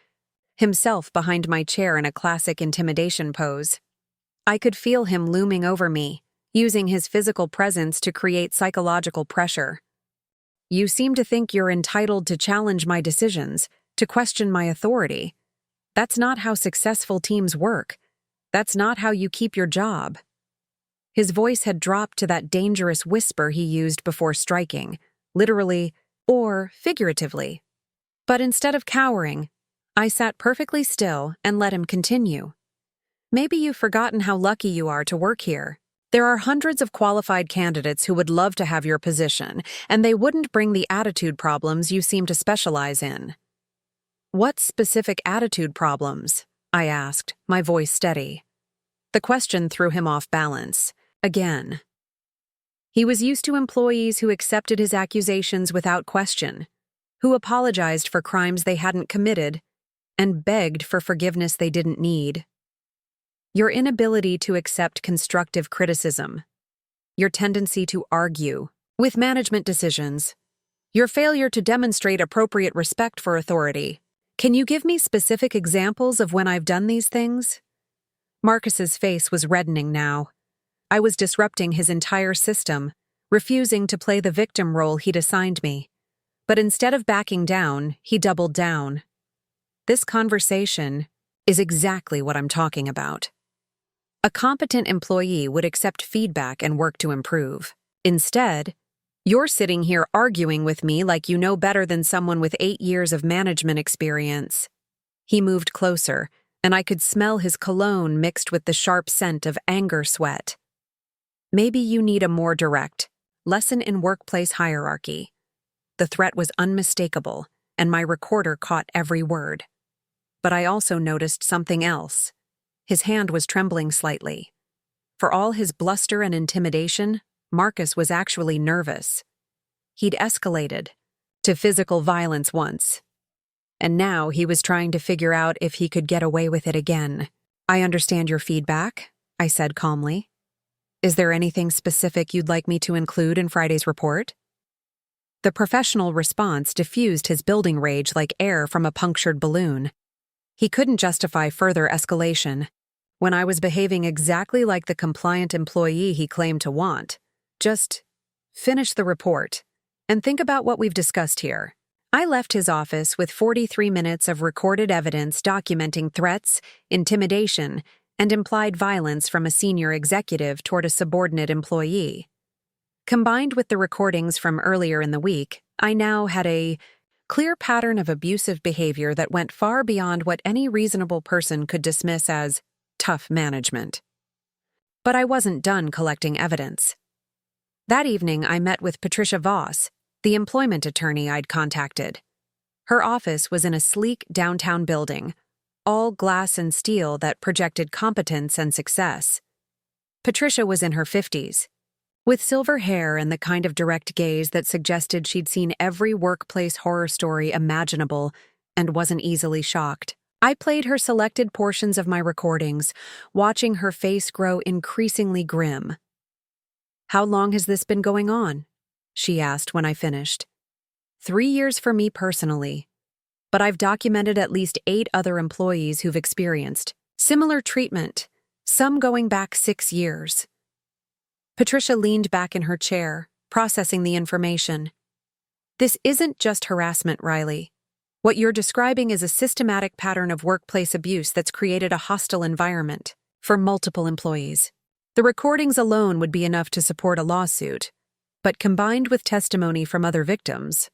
himself behind my chair in a classic intimidation pose. I could feel him looming over me, using his physical presence to create psychological pressure. "You seem to think you're entitled to challenge my decisions, to question my authority. That's not how successful teams work. That's not how you keep your job." His voice had dropped to that dangerous whisper he used before striking, literally or figuratively. But instead of cowering, I sat perfectly still and let him continue. "Maybe you've forgotten how lucky you are to work here. There are hundreds of qualified candidates who would love to have your position, and they wouldn't bring the attitude problems you seem to specialize in." "What specific attitude problems?" I asked, my voice steady. The question threw him off balance. Again. He was used to employees who accepted his accusations without question, who apologized for crimes they hadn't committed, and begged for forgiveness they didn't need. "Your inability to accept constructive criticism, your tendency to argue with management decisions, your failure to demonstrate appropriate respect for authority. Can you give me specific examples of when I've done these things?" Marcus's face was reddening now. I was disrupting his entire system, refusing to play the victim role he'd assigned me. But instead of backing down, he doubled down. "This conversation is exactly what I'm talking about. A competent employee would accept feedback and work to improve. Instead, you're sitting here arguing with me like you know better than someone with 8 years of management experience." He moved closer, and I could smell his cologne mixed with the sharp scent of anger sweat. "Maybe you need a more direct lesson in workplace hierarchy." The threat was unmistakable, and my recorder caught every word. But I also noticed something else. His hand was trembling slightly. For all his bluster and intimidation, Marcus was actually nervous. He'd escalated to physical violence once, and now he was trying to figure out if he could get away with it again. "I understand your feedback," I said calmly. "Is there anything specific you'd like me to include in Friday's report?" The professional response diffused his building rage like air from a punctured balloon. He couldn't justify further escalation when I was behaving exactly like the compliant employee he claimed to want. Just finish the report, And think about what we've discussed here. I left his office with 43 minutes of recorded evidence documenting threats, intimidation, and implied violence from a senior executive toward a subordinate employee. Combined with the recordings from earlier in the week, I now had a clear pattern of abusive behavior that went far beyond what any reasonable person could dismiss as tough management. But I wasn't done collecting evidence. That evening, I met with Patricia Voss, the employment attorney I'd contacted. Her office was in a sleek downtown building, all glass and steel that projected competence and success. Patricia was in her 50s, with silver hair and the kind of direct gaze that suggested she'd seen every workplace horror story imaginable and wasn't easily shocked. I played her selected portions of my recordings, watching her face grow increasingly grim. "How long has this been going on?" she asked when I finished. 3 years for me personally, but I've documented at least 8 other employees who've experienced similar treatment, some going back 6 years. Patricia leaned back in her chair, processing the information. "This isn't just harassment, Riley. What you're describing is a systematic pattern of workplace abuse that's created a hostile environment for multiple employees. The recordings alone would be enough to support a lawsuit, but combined with testimony from other victims..."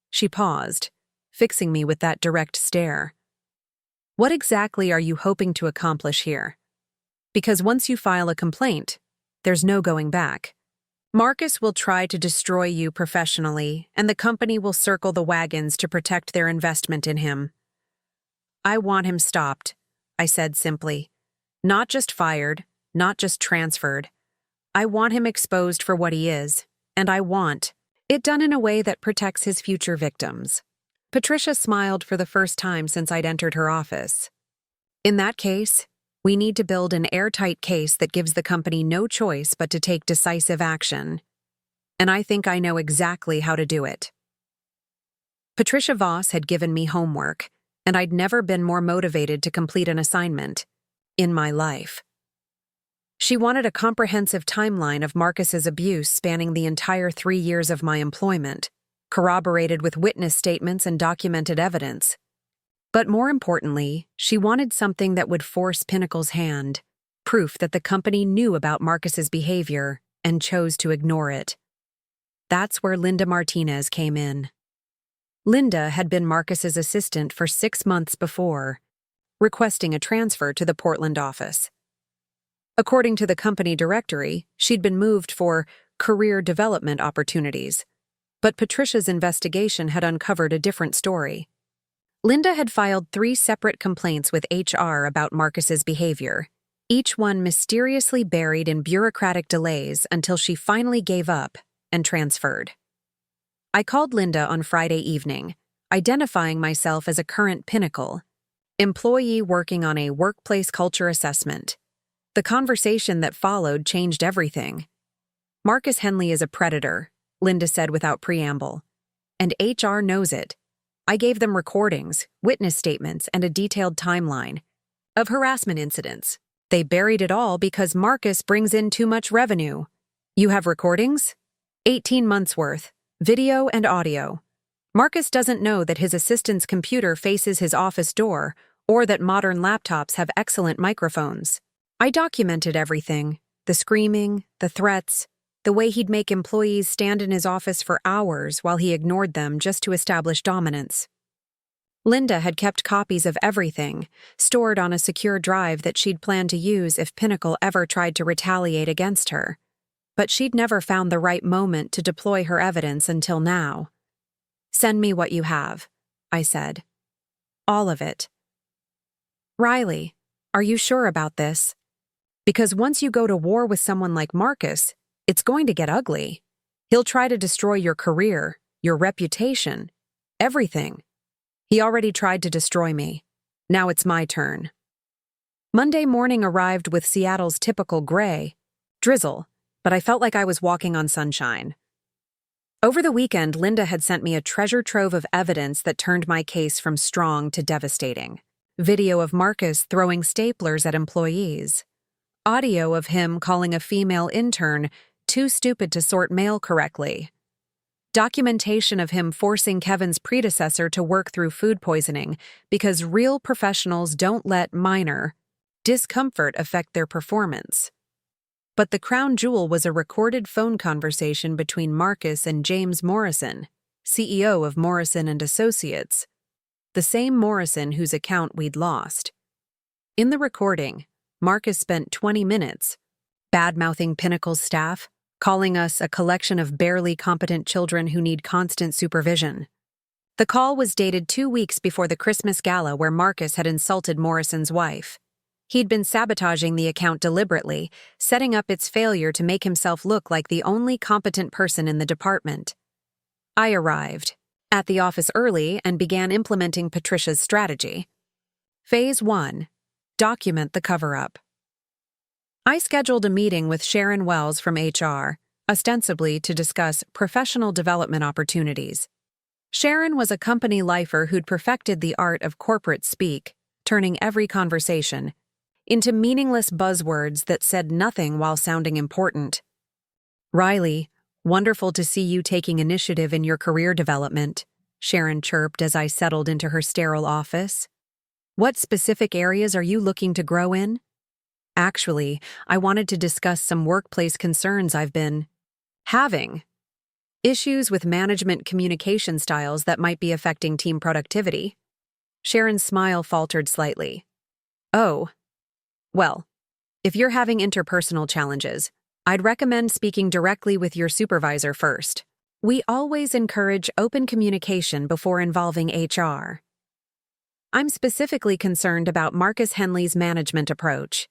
She paused, fixing me with that direct stare. "What exactly are you hoping to accomplish here? Because once you file a complaint, there's no going back. Marcus will try to destroy you professionally, and the company will circle the wagons to protect their investment in him." "I want him stopped," I said simply. "Not just fired, not just transferred. I want him exposed for what he is, and I want it done in a way that protects his future victims." Patricia smiled for the first time since I'd entered her office. "In that case, we need to build an airtight case that gives the company no choice but to take decisive action. And I think I know exactly how to do it." Patricia Voss had given me homework, and I'd never been more motivated to complete an assignment in my life. She wanted a comprehensive timeline of Marcus's abuse spanning the entire 3 years of my employment, corroborated with witness statements and documented evidence. But more importantly, she wanted something that would force Pinnacle's hand, proof that the company knew about Marcus's behavior and chose to ignore it. That's where Linda Martinez came in. Linda had been Marcus's assistant for 6 months before, requesting a transfer to the Portland office. According to the company directory, she'd been moved for career development opportunities, but Patricia's investigation had uncovered a different story. Linda had filed 3 separate complaints with HR about Marcus's behavior, each one mysteriously buried in bureaucratic delays until she finally gave up and transferred. I called Linda on Friday evening, identifying myself as a current Pinnacle employee working on a workplace culture assessment. The conversation that followed changed everything. "Marcus Henley is a predator," Linda said without preamble, "and HR knows it. I gave them recordings, witness statements, and a detailed timeline of harassment incidents. They buried it all because Marcus brings in too much revenue. You have recordings? 18 months worth, video and audio. Marcus doesn't know that his assistant's computer faces his office door or that modern laptops have excellent microphones. I documented everything, the screaming, the threats, the way he'd make employees stand in his office for hours while he ignored them just to establish dominance." Linda had kept copies of everything, stored on a secure drive that she'd planned to use if Pinnacle ever tried to retaliate against her. But she'd never found the right moment to deploy her evidence until now. "Send me what you have," I said. "All of it." "Riley, are you sure about this? Because once you go to war with someone like Marcus, it's going to get ugly. He'll try to destroy your career, your reputation, everything. He already tried to destroy me. Now it's my turn." Monday morning arrived with Seattle's typical gray drizzle, but I felt like I was walking on sunshine. Over the weekend, Linda had sent me a treasure trove of evidence that turned my case from strong to devastating. Video of Marcus throwing staplers at employees. Audio of him calling a female intern too stupid to sort mail correctly. Documentation of him forcing Kevin's predecessor to work through food poisoning because real professionals don't let minor discomfort affect their performance. But the crown jewel was a recorded phone conversation between Marcus and James Morrison, CEO of Morrison and Associates, the same Morrison whose account we'd lost. In the recording, Marcus spent 20 minutes bad-mouthing Pinnacle's staff, calling us a collection of barely competent children who need constant supervision. The call was dated 2 weeks before the Christmas gala where Marcus had insulted Morrison's wife. He'd been sabotaging the account deliberately, setting up its failure to make himself look like the only competent person in the department. I arrived at the office early and began implementing Patricia's strategy. Phase 1. Document the cover-up. I scheduled a meeting with Sharon Wells from HR, ostensibly to discuss professional development opportunities. Sharon was a company lifer who'd perfected the art of corporate speak, turning every conversation into meaningless buzzwords that said nothing while sounding important. "Riley, wonderful to see you taking initiative in your career development," Sharon chirped as I settled into her sterile office. "What specific areas are you looking to grow in?" "Actually, I wanted to discuss some workplace concerns I've been having. Issues with management communication styles that might be affecting team productivity." Sharon's smile faltered slightly. "Oh, well, if you're having interpersonal challenges, I'd recommend speaking directly with your supervisor first. We always encourage open communication before involving HR. I'm specifically concerned about Marcus Henley's management approach.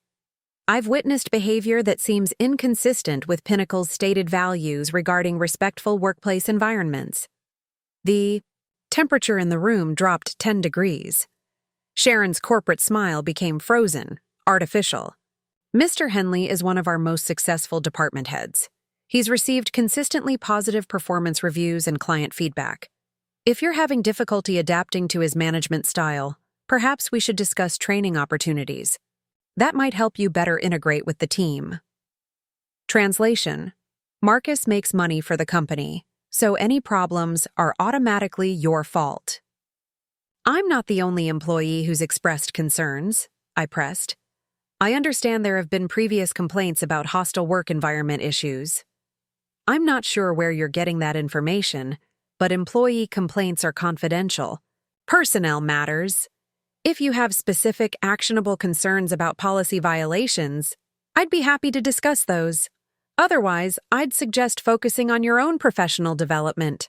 I've witnessed behavior that seems inconsistent with Pinnacle's stated values regarding respectful workplace environments." The temperature in the room dropped 10 degrees. Sharon's corporate smile became frozen, artificial. "Mr. Henley is one of our most successful department heads. He's received consistently positive performance reviews and client feedback. If you're having difficulty adapting to his management style, perhaps we should discuss training opportunities. That might help you better integrate with the team." Translation: Marcus makes money for the company, so any problems are automatically your fault. "I'm not the only employee who's expressed concerns," I pressed. "I understand there have been previous complaints about hostile work environment issues. I'm not sure where you're getting that information, but employee complaints are confidential. Personnel matters. If you have specific, actionable concerns about policy violations, I'd be happy to discuss those. Otherwise, I'd suggest focusing on your own professional development."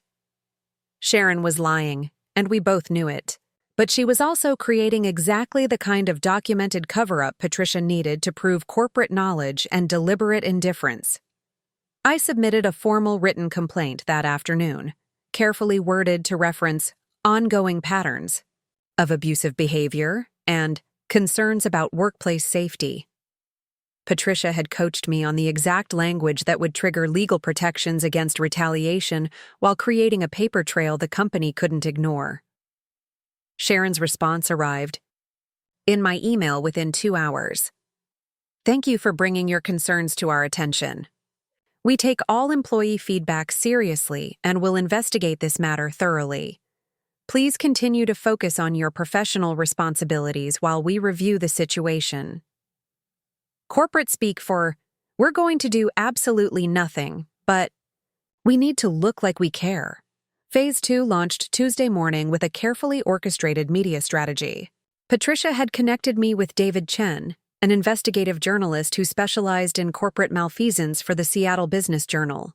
Sharon was lying, and we both knew it. But she was also creating exactly the kind of documented cover-up Patricia needed to prove corporate knowledge and deliberate indifference. I submitted a formal written complaint that afternoon, carefully worded to reference ongoing patterns of abusive behavior and concerns about workplace safety. Patricia had coached me on the exact language that would trigger legal protections against retaliation while creating a paper trail the company couldn't ignore. Sharon's response arrived in my email within 2 hours. "Thank you for bringing your concerns to our attention. We take all employee feedback seriously and will investigate this matter thoroughly. Please continue to focus on your professional responsibilities while we review the situation." Corporate speak for, "We're going to do absolutely nothing, but we need to look like we care." Phase 2 launched Tuesday morning with a carefully orchestrated media strategy. Patricia had connected me with David Chen, an investigative journalist who specialized in corporate malfeasance for the Seattle Business Journal.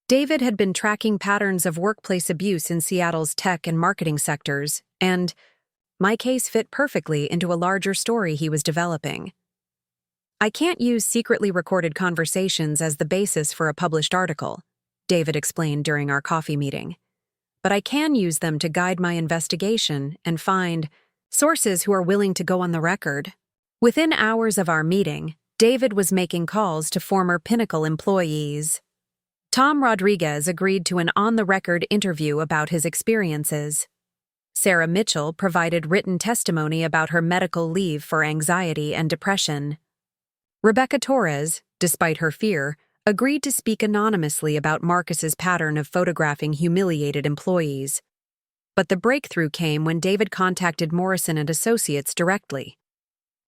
David had been tracking patterns of workplace abuse in Seattle's tech and marketing sectors, and my case fit perfectly into a larger story he was developing. "I can't use secretly recorded conversations as the basis for a published article," David explained during our coffee meeting. "But I can use them to guide my investigation and find sources who are willing to go on the record." Within hours of our meeting, David was making calls to former Pinnacle employees. Tom Rodriguez agreed to an on-the-record interview about his experiences. Sarah Mitchell provided written testimony about her medical leave for anxiety and depression. Rebecca Torres, despite her fear, agreed to speak anonymously about Marcus's pattern of photographing humiliated employees. But the breakthrough came when David contacted Morrison and Associates directly.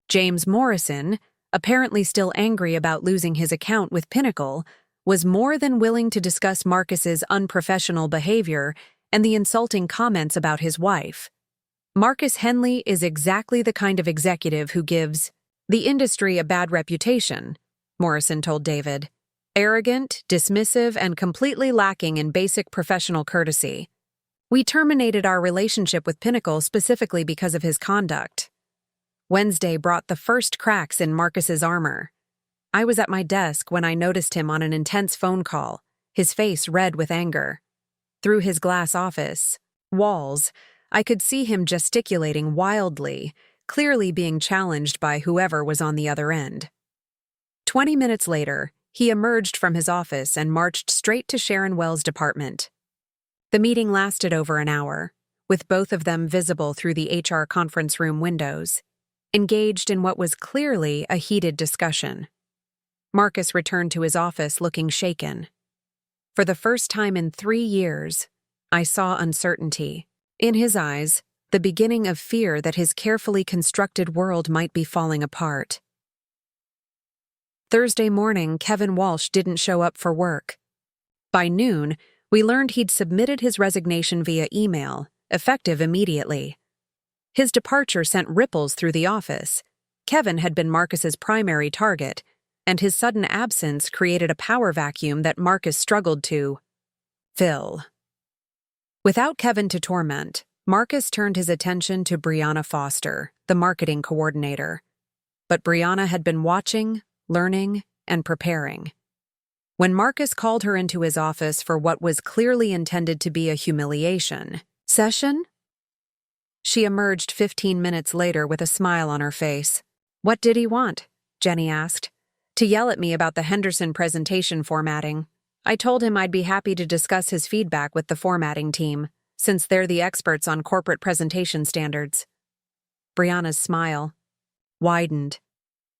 James Morrison, apparently still angry about losing his account with Pinnacle, was more than willing to discuss Marcus's unprofessional behavior and the insulting comments about his wife. Marcus Henley is exactly the kind of executive who gives the industry a bad reputation, Morrison told David. Arrogant, dismissive, and completely lacking in basic professional courtesy. We terminated our relationship with Pinnacle specifically because of his conduct. Wednesday brought the first cracks in Marcus's armor. I was at my desk when I noticed him on an intense phone call, his face red with anger. Through his glass office walls, I could see him gesticulating wildly, clearly being challenged by whoever was on the other end. 20 minutes later, he emerged from his office and marched straight to Sharon Wells' department. The meeting lasted over an hour, with both of them visible through the HR conference room windows, engaged in what was clearly a heated discussion. Marcus returned to his office looking shaken. For the first time in 3 years, I saw uncertainty. In his eyes, the beginning of fear that his carefully constructed world might be falling apart. Thursday morning, Kevin Walsh didn't show up for work. By noon, we learned he'd submitted his resignation via email, effective immediately. His departure sent ripples through the office. Kevin had been Marcus's primary target, and his sudden absence created a power vacuum that Marcus struggled to fill. Without Kevin to torment, Marcus turned his attention to Brianna Foster, the marketing coordinator. But Brianna had been watching, learning, and preparing. When Marcus called her into his office for what was clearly intended to be a humiliation session, she emerged 15 minutes later with a smile on her face. "What did he want?" Jenny asked. "To yell at me about the Henderson presentation formatting. I told him I'd be happy to discuss his feedback with the formatting team, since they're the experts on corporate presentation standards." Brianna's smile widened.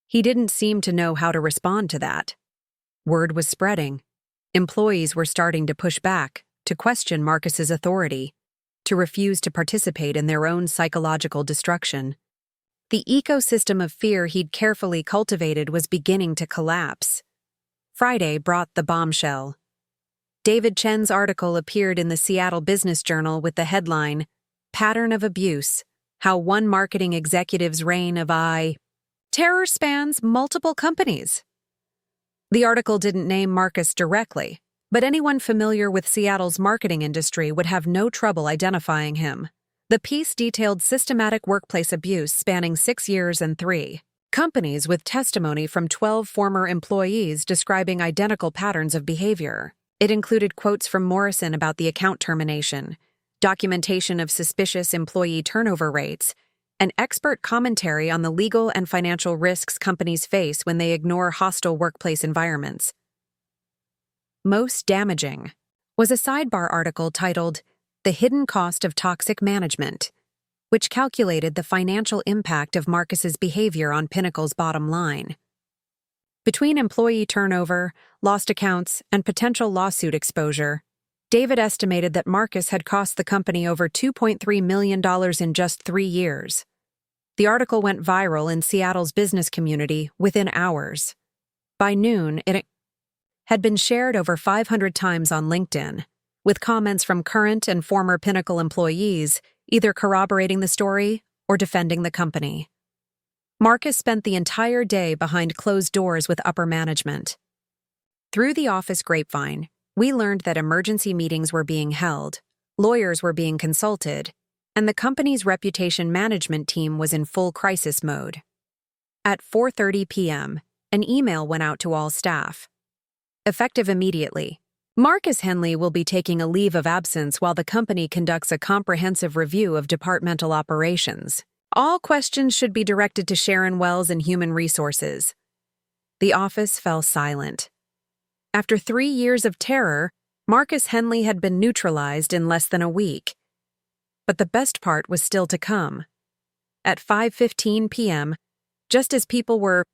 He didn't seem to know how to respond to that. Word was spreading. Employees were starting to push back, to question Marcus's authority, to refuse to participate in their own psychological destruction. The ecosystem of fear he'd carefully cultivated was beginning to collapse. Friday brought the bombshell. David Chen's article appeared in the Seattle Business Journal with the headline, "Pattern of Abuse: How One Marketing Executive's Reign of Terror Spans Multiple Companies." The article didn't name Marcus directly, but anyone familiar with Seattle's marketing industry would have no trouble identifying him. The piece detailed systematic workplace abuse spanning 6 years and 3 companies, with testimony from 12 former employees describing identical patterns of behavior. It included quotes from Morrison about the account termination, documentation of suspicious employee turnover rates, and expert commentary on the legal and financial risks companies face when they ignore hostile workplace environments. Most damaging was a sidebar article titled "The Hidden Cost of Toxic Management," which calculated the financial impact of Marcus's behavior on Pinnacle's bottom line. Between employee turnover, lost accounts, and potential lawsuit exposure, David estimated that Marcus had cost the company over $2.3 million in just 3 years. The article went viral in Seattle's business community within hours. By noon, it had been shared over 500 times on LinkedIn, with comments from current and former Pinnacle employees either corroborating the story or defending the company. Marcus spent the entire day behind closed doors with upper management. Through the office grapevine, we learned that emergency meetings were being held, lawyers were being consulted, and the company's reputation management team was in full crisis mode. At 4:30 p.m., an email went out to all staff. Effective immediately, Marcus Henley will be taking a leave of absence while the company conducts a comprehensive review of departmental operations. All questions should be directed to Sharon Wells in Human Resources. The office fell silent. After 3 years of terror, Marcus Henley had been neutralized in less than a week. But the best part was still to come. At 5:15 p.m., just as people were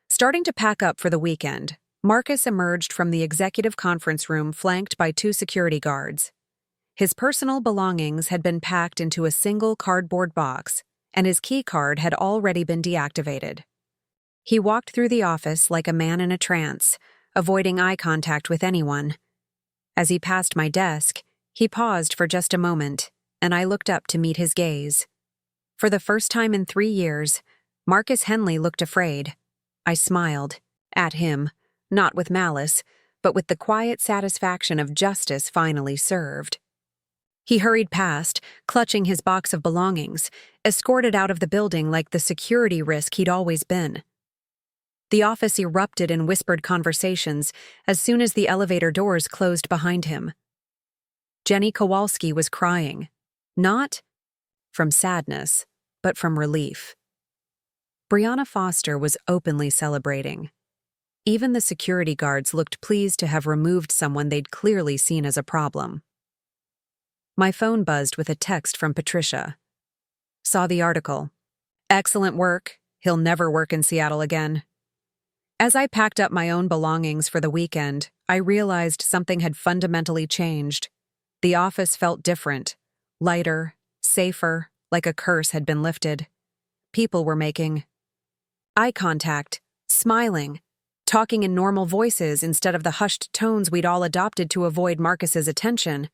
starting to pack up for the weekend, Marcus emerged from the executive conference room flanked by two security guards. His personal belongings had been packed into a single cardboard box, and his key card had already been deactivated. He walked through the office like a man in a trance, avoiding eye contact with anyone. As he passed my desk, he paused for just a moment, and I looked up to meet his gaze. For the first time in 3 years, Marcus Henley looked afraid. I smiled. At him, not with malice, but with the quiet satisfaction of justice finally served. He hurried past, clutching his box of belongings, escorted out of the building like the security risk he'd always been. The office erupted in whispered conversations as soon as the elevator doors closed behind him. Jenny Kowalski was crying, not from sadness, but from relief. Brianna Foster was openly celebrating. Even the security guards looked pleased to have removed someone they'd clearly seen as a problem. My phone buzzed with a text from Patricia. Saw the article. Excellent work. He'll never work in Seattle again. As I packed up my own belongings for the weekend, I realized something had fundamentally changed. The office felt different, lighter, safer, like a curse had been lifted. People were making eye contact, smiling, talking in normal voices instead of the hushed tones we'd all adopted to avoid Marcus's attention.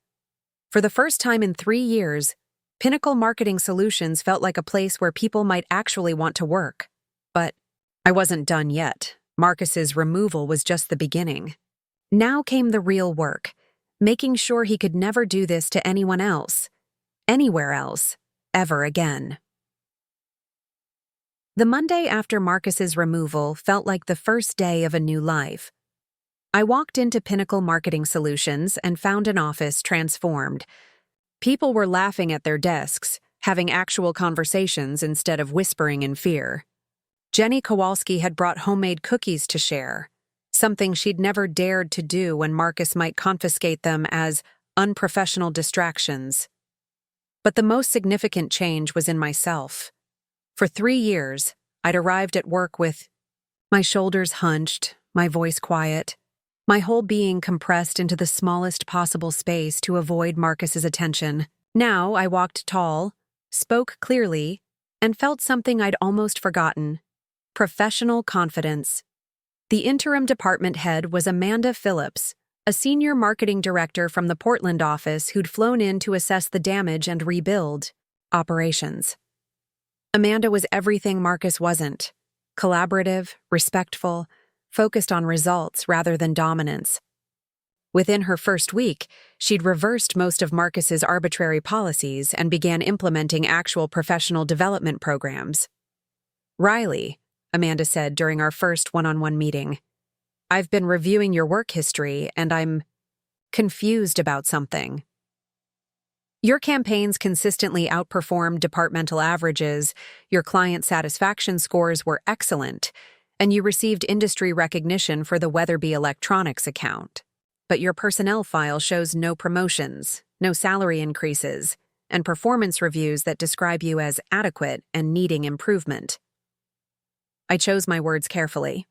For the first time in 3 years, Pinnacle Marketing Solutions felt like a place where people might actually want to work. But I wasn't done yet. Marcus's removal was just the beginning. Now came the real work, making sure he could never do this to anyone else, anywhere else, ever again. The Monday after Marcus's removal felt like the first day of a new life. I walked into Pinnacle Marketing Solutions and found an office transformed. People were laughing at their desks, having actual conversations instead of whispering in fear. Jenny Kowalski had brought homemade cookies to share, something she'd never dared to do when Marcus might confiscate them as unprofessional distractions. But the most significant change was in myself. For 3 years, I'd arrived at work with my shoulders hunched, my voice quiet, my whole being compressed into the smallest possible space to avoid Marcus's attention. Now I walked tall, spoke clearly, and felt something I'd almost forgotten: professional confidence. The interim department head was Amanda Phillips, a senior marketing director from the Portland office who'd flown in to assess the damage and rebuild operations. Amanda was everything Marcus wasn't: collaborative, respectful, focused on results rather than dominance. Within her first week, she'd reversed most of Marcus's arbitrary policies and began implementing actual professional development programs. "Riley," Amanda said during our first one-on-one meeting, "I've been reviewing your work history and I'm confused about something. Your campaigns consistently outperformed departmental averages, your client satisfaction scores were excellent, and you received industry recognition for the Weatherby Electronics account. But your personnel file shows no promotions, no salary increases, and performance reviews that describe you as adequate and needing improvement." I chose my words carefully.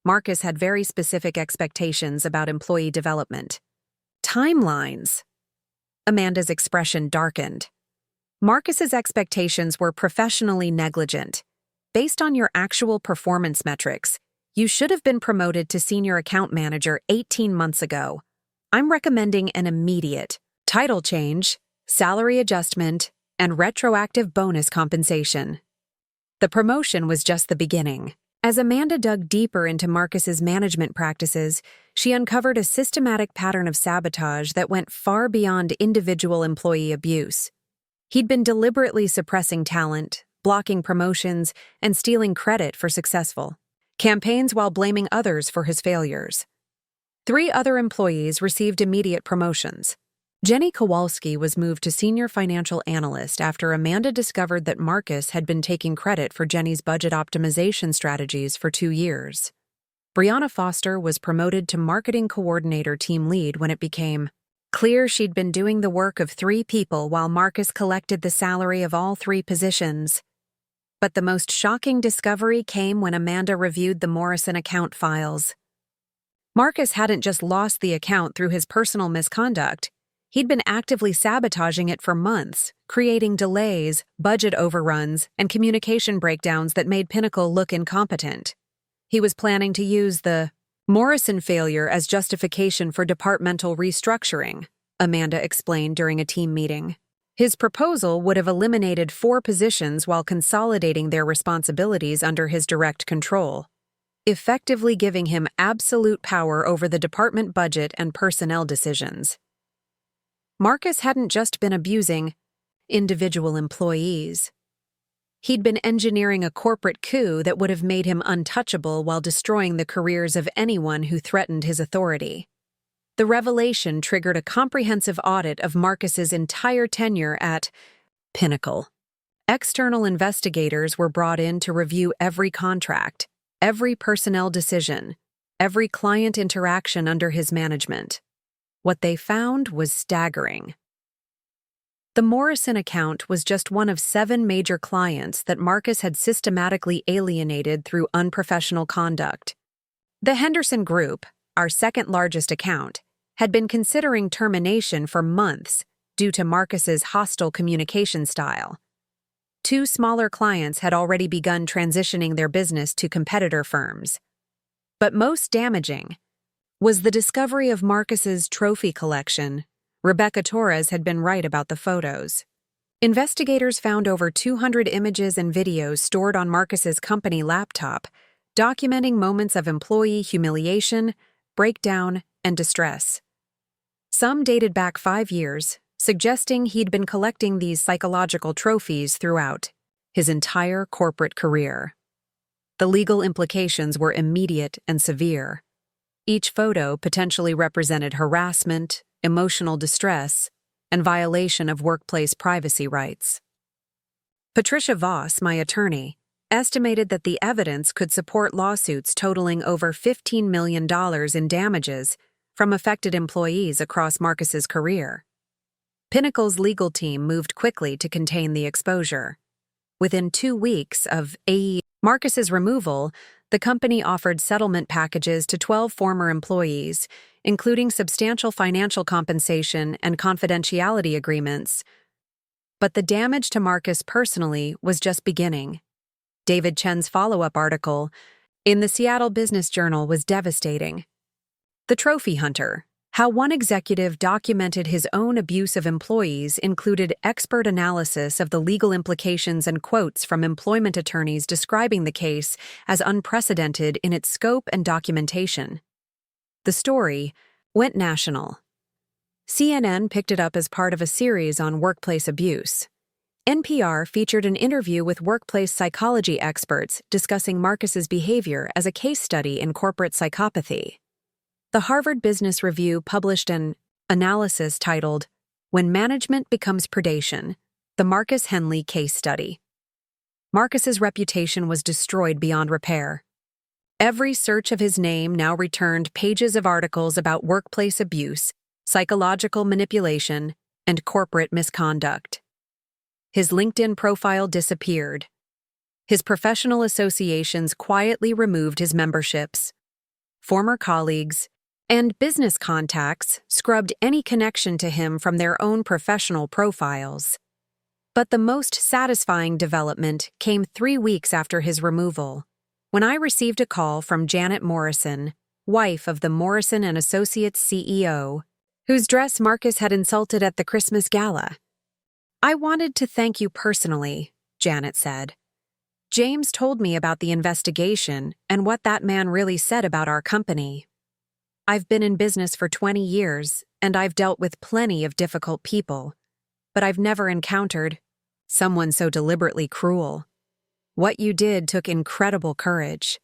Marcus had very specific expectations about employee development. Timelines. Amanda's expression darkened. Marcus's expectations were professionally negligent. Based on your actual performance metrics, you should have been promoted to senior account manager 18 months ago. I'm recommending an immediate title change, salary adjustment, and retroactive bonus compensation. The promotion was just the beginning. As Amanda dug deeper into Marcus's management practices, she uncovered a systematic pattern of sabotage that went far beyond individual employee abuse. He'd been deliberately suppressing talent, blocking promotions, and stealing credit for successful campaigns while blaming others for his failures. 3 other employees received immediate promotions. Jenny Kowalski was moved to senior financial analyst after Amanda discovered that Marcus had been taking credit for Jenny's budget optimization strategies for 2 years. Brianna Foster was promoted to marketing coordinator team lead when it became clear she'd been doing the work of 3 people while Marcus collected the salary of all 3 positions. But the most shocking discovery came when Amanda reviewed the Morrison account files. Marcus hadn't just lost the account through his personal misconduct. He'd been actively sabotaging it for months, creating delays, budget overruns, and communication breakdowns that made Pinnacle look incompetent. He was planning to use the Morrison failure as justification for departmental restructuring, Amanda explained during a team meeting. His proposal would have eliminated 4 positions while consolidating their responsibilities under his direct control, effectively giving him absolute power over the department budget and personnel decisions. Marcus hadn't just been abusing individual employees. He'd been engineering a corporate coup that would have made him untouchable while destroying the careers of anyone who threatened his authority. The revelation triggered a comprehensive audit of Marcus's entire tenure at Pinnacle. External investigators were brought in to review every contract, every personnel decision, every client interaction under his management. What they found was staggering. The Morrison account was just one of 7 major clients that Marcus had systematically alienated through unprofessional conduct. The Henderson Group, our second-largest account, had been considering termination for months due to Marcus's hostile communication style. 2 smaller clients had already begun transitioning their business to competitor firms. But most damaging was the discovery of Marcus's trophy collection. Rebecca Torres had been right about the photos. Investigators found over 200 images and videos stored on Marcus's company laptop, documenting moments of employee humiliation, breakdown, and distress. Some dated back 5 years, suggesting he'd been collecting these psychological trophies throughout his entire corporate career. The legal implications were immediate and severe. Each photo potentially represented harassment, emotional distress, and violation of workplace privacy rights. Patricia Voss, my attorney, estimated that the evidence could support lawsuits totaling over $15 million in damages from affected employees across Marcus's career. Pinnacle's legal team moved quickly to contain the exposure. Within 2 weeks of Marcus's removal, the company offered settlement packages to 12 former employees, including substantial financial compensation and confidentiality agreements. But the damage to Marcus personally was just beginning. David Chen's follow-up article in the Seattle Business Journal was devastating. The Trophy Hunter: How one executive documented his own abuse of employees included expert analysis of the legal implications and quotes from employment attorneys describing the case as unprecedented in its scope and documentation. The story went national. CNN picked it up as part of a series on workplace abuse. NPR featured an interview with workplace psychology experts discussing Marcus's behavior as a case study in corporate psychopathy. The Harvard Business Review published an analysis titled, "When Management Becomes Predation: The Marcus Henley Case Study." Marcus's reputation was destroyed beyond repair. Every search of his name now returned pages of articles about workplace abuse, psychological manipulation, and corporate misconduct. His LinkedIn profile disappeared. His professional associations quietly removed his memberships. Former colleagues and business contacts scrubbed any connection to him from their own professional profiles. But the most satisfying development came 3 weeks after his removal, when I received a call from Janet Morrison, wife of the Morrison & Associates CEO, whose dress Marcus had insulted at the Christmas gala. "I wanted to thank you personally," Janet said. "James told me about the investigation and what that man really said about our company. I've been in business for 20 years, and I've dealt with plenty of difficult people, but I've never encountered someone so deliberately cruel. What you did took incredible courage."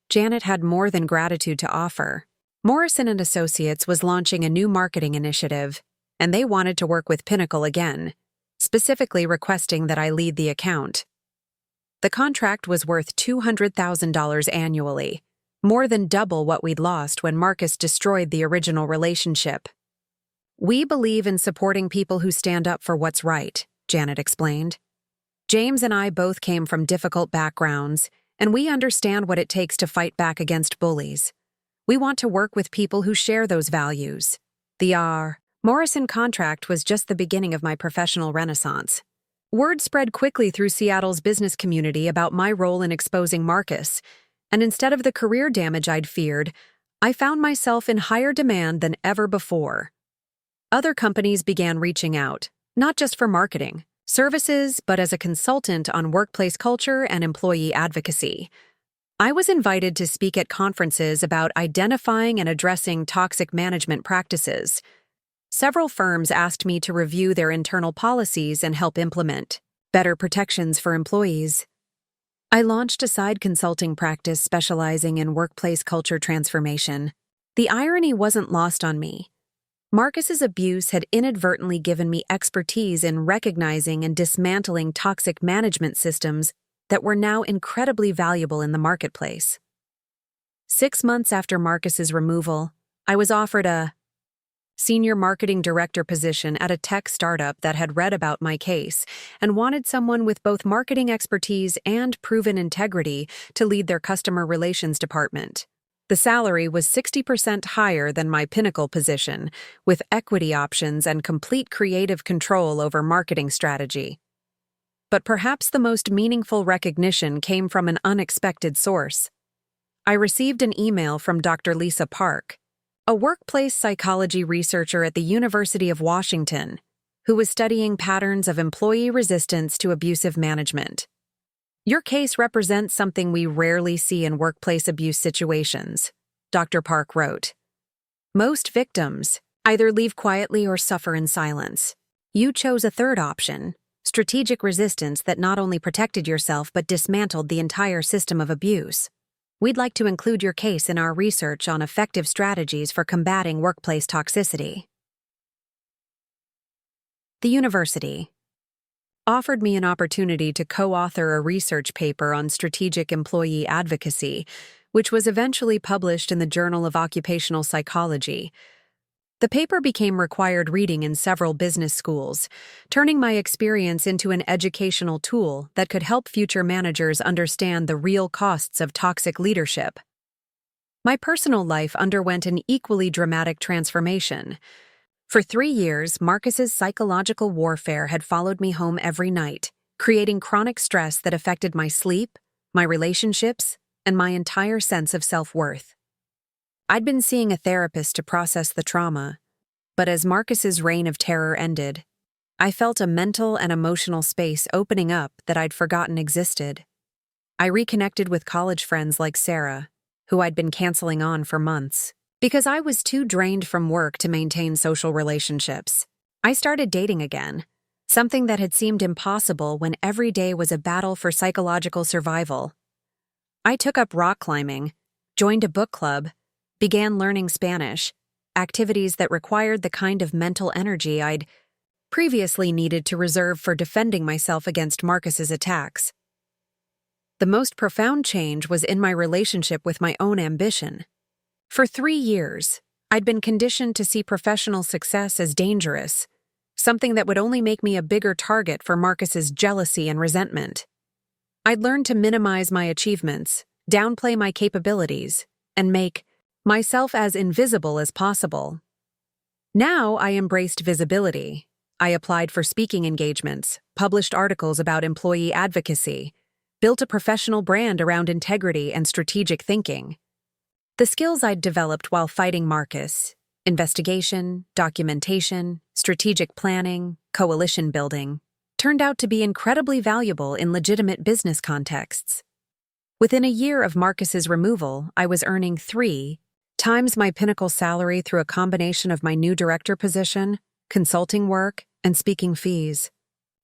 Janet had more than gratitude to offer. Morrison & Associates was launching a new marketing initiative, and they wanted to work with Pinnacle again, specifically requesting that I lead the account. The contract was worth $200,000 annually, more than double what we'd lost when Marcus destroyed the original relationship. "We believe in supporting people who stand up for what's right," Janet explained. "James and I both came from difficult backgrounds, and we understand what it takes to fight back against bullies. We want to work with people who share those values. The R. Morrison contract was just the beginning of my professional renaissance. Word spread quickly through Seattle's business community about my role in exposing Marcus, and instead of the career damage I'd feared, I found myself in higher demand than ever before. Other companies began reaching out, not just for marketing services, but as a consultant on workplace culture and employee advocacy. I was invited to speak at conferences about identifying and addressing toxic management practices. Several firms asked me to review their internal policies and help implement better protections for employees. I launched a side consulting practice specializing in workplace culture transformation. The irony wasn't lost on me. Marcus's abuse had inadvertently given me expertise in recognizing and dismantling toxic management systems that were now incredibly valuable in the marketplace. 6 months after Marcus's removal, I was offered a senior marketing director position at a tech startup that had read about my case and wanted someone with both marketing expertise and proven integrity to lead their customer relations department. The salary was 60% higher than my pinnacle position, with equity options and complete creative control over marketing strategy. But perhaps the most meaningful recognition came from an unexpected source. I received an email from Dr. Lisa Park, a workplace psychology researcher at the University of Washington, who was studying patterns of employee resistance to abusive management. Your case represents something we rarely see in workplace abuse situations, Dr. Park wrote. Most victims either leave quietly or suffer in silence. You chose a third option, strategic resistance that not only protected yourself but dismantled the entire system of abuse. We'd like to include your case in our research on effective strategies for combating workplace toxicity. The university offered me an opportunity to co-author a research paper on strategic employee advocacy, which was eventually published in the Journal of Occupational Psychology. The paper became required reading in several business schools, turning my experience into an educational tool that could help future managers understand the real costs of toxic leadership. My personal life underwent an equally dramatic transformation. For 3 years, Marcus's psychological warfare had followed me home every night, creating chronic stress that affected my sleep, my relationships, and my entire sense of self-worth. I'd been seeing a therapist to process the trauma, but as Marcus's reign of terror ended, I felt a mental and emotional space opening up that I'd forgotten existed. I reconnected with college friends like Sarah, who I'd been canceling on for months, because I was too drained from work to maintain social relationships. I started dating again, something that had seemed impossible when every day was a battle for psychological survival. I took up rock climbing, joined a book club, began learning Spanish, activities that required the kind of mental energy I'd previously needed to reserve for defending myself against Marcus's attacks. The most profound change was in my relationship with my own ambition. For 3 years, I'd been conditioned to see professional success as dangerous, something that would only make me a bigger target for Marcus's jealousy and resentment. I'd learned to minimize my achievements, downplay my capabilities, and make myself as invisible as possible. Now I embraced visibility. I applied for speaking engagements, published articles about employee advocacy, built a professional brand around integrity and strategic thinking. The skills I'd developed while fighting Marcus, investigation, documentation, strategic planning, coalition building, turned out to be incredibly valuable in legitimate business contexts. Within a year of Marcus's removal, I was earning 3 times my pinnacle salary through a combination of my new director position, consulting work, and speaking fees.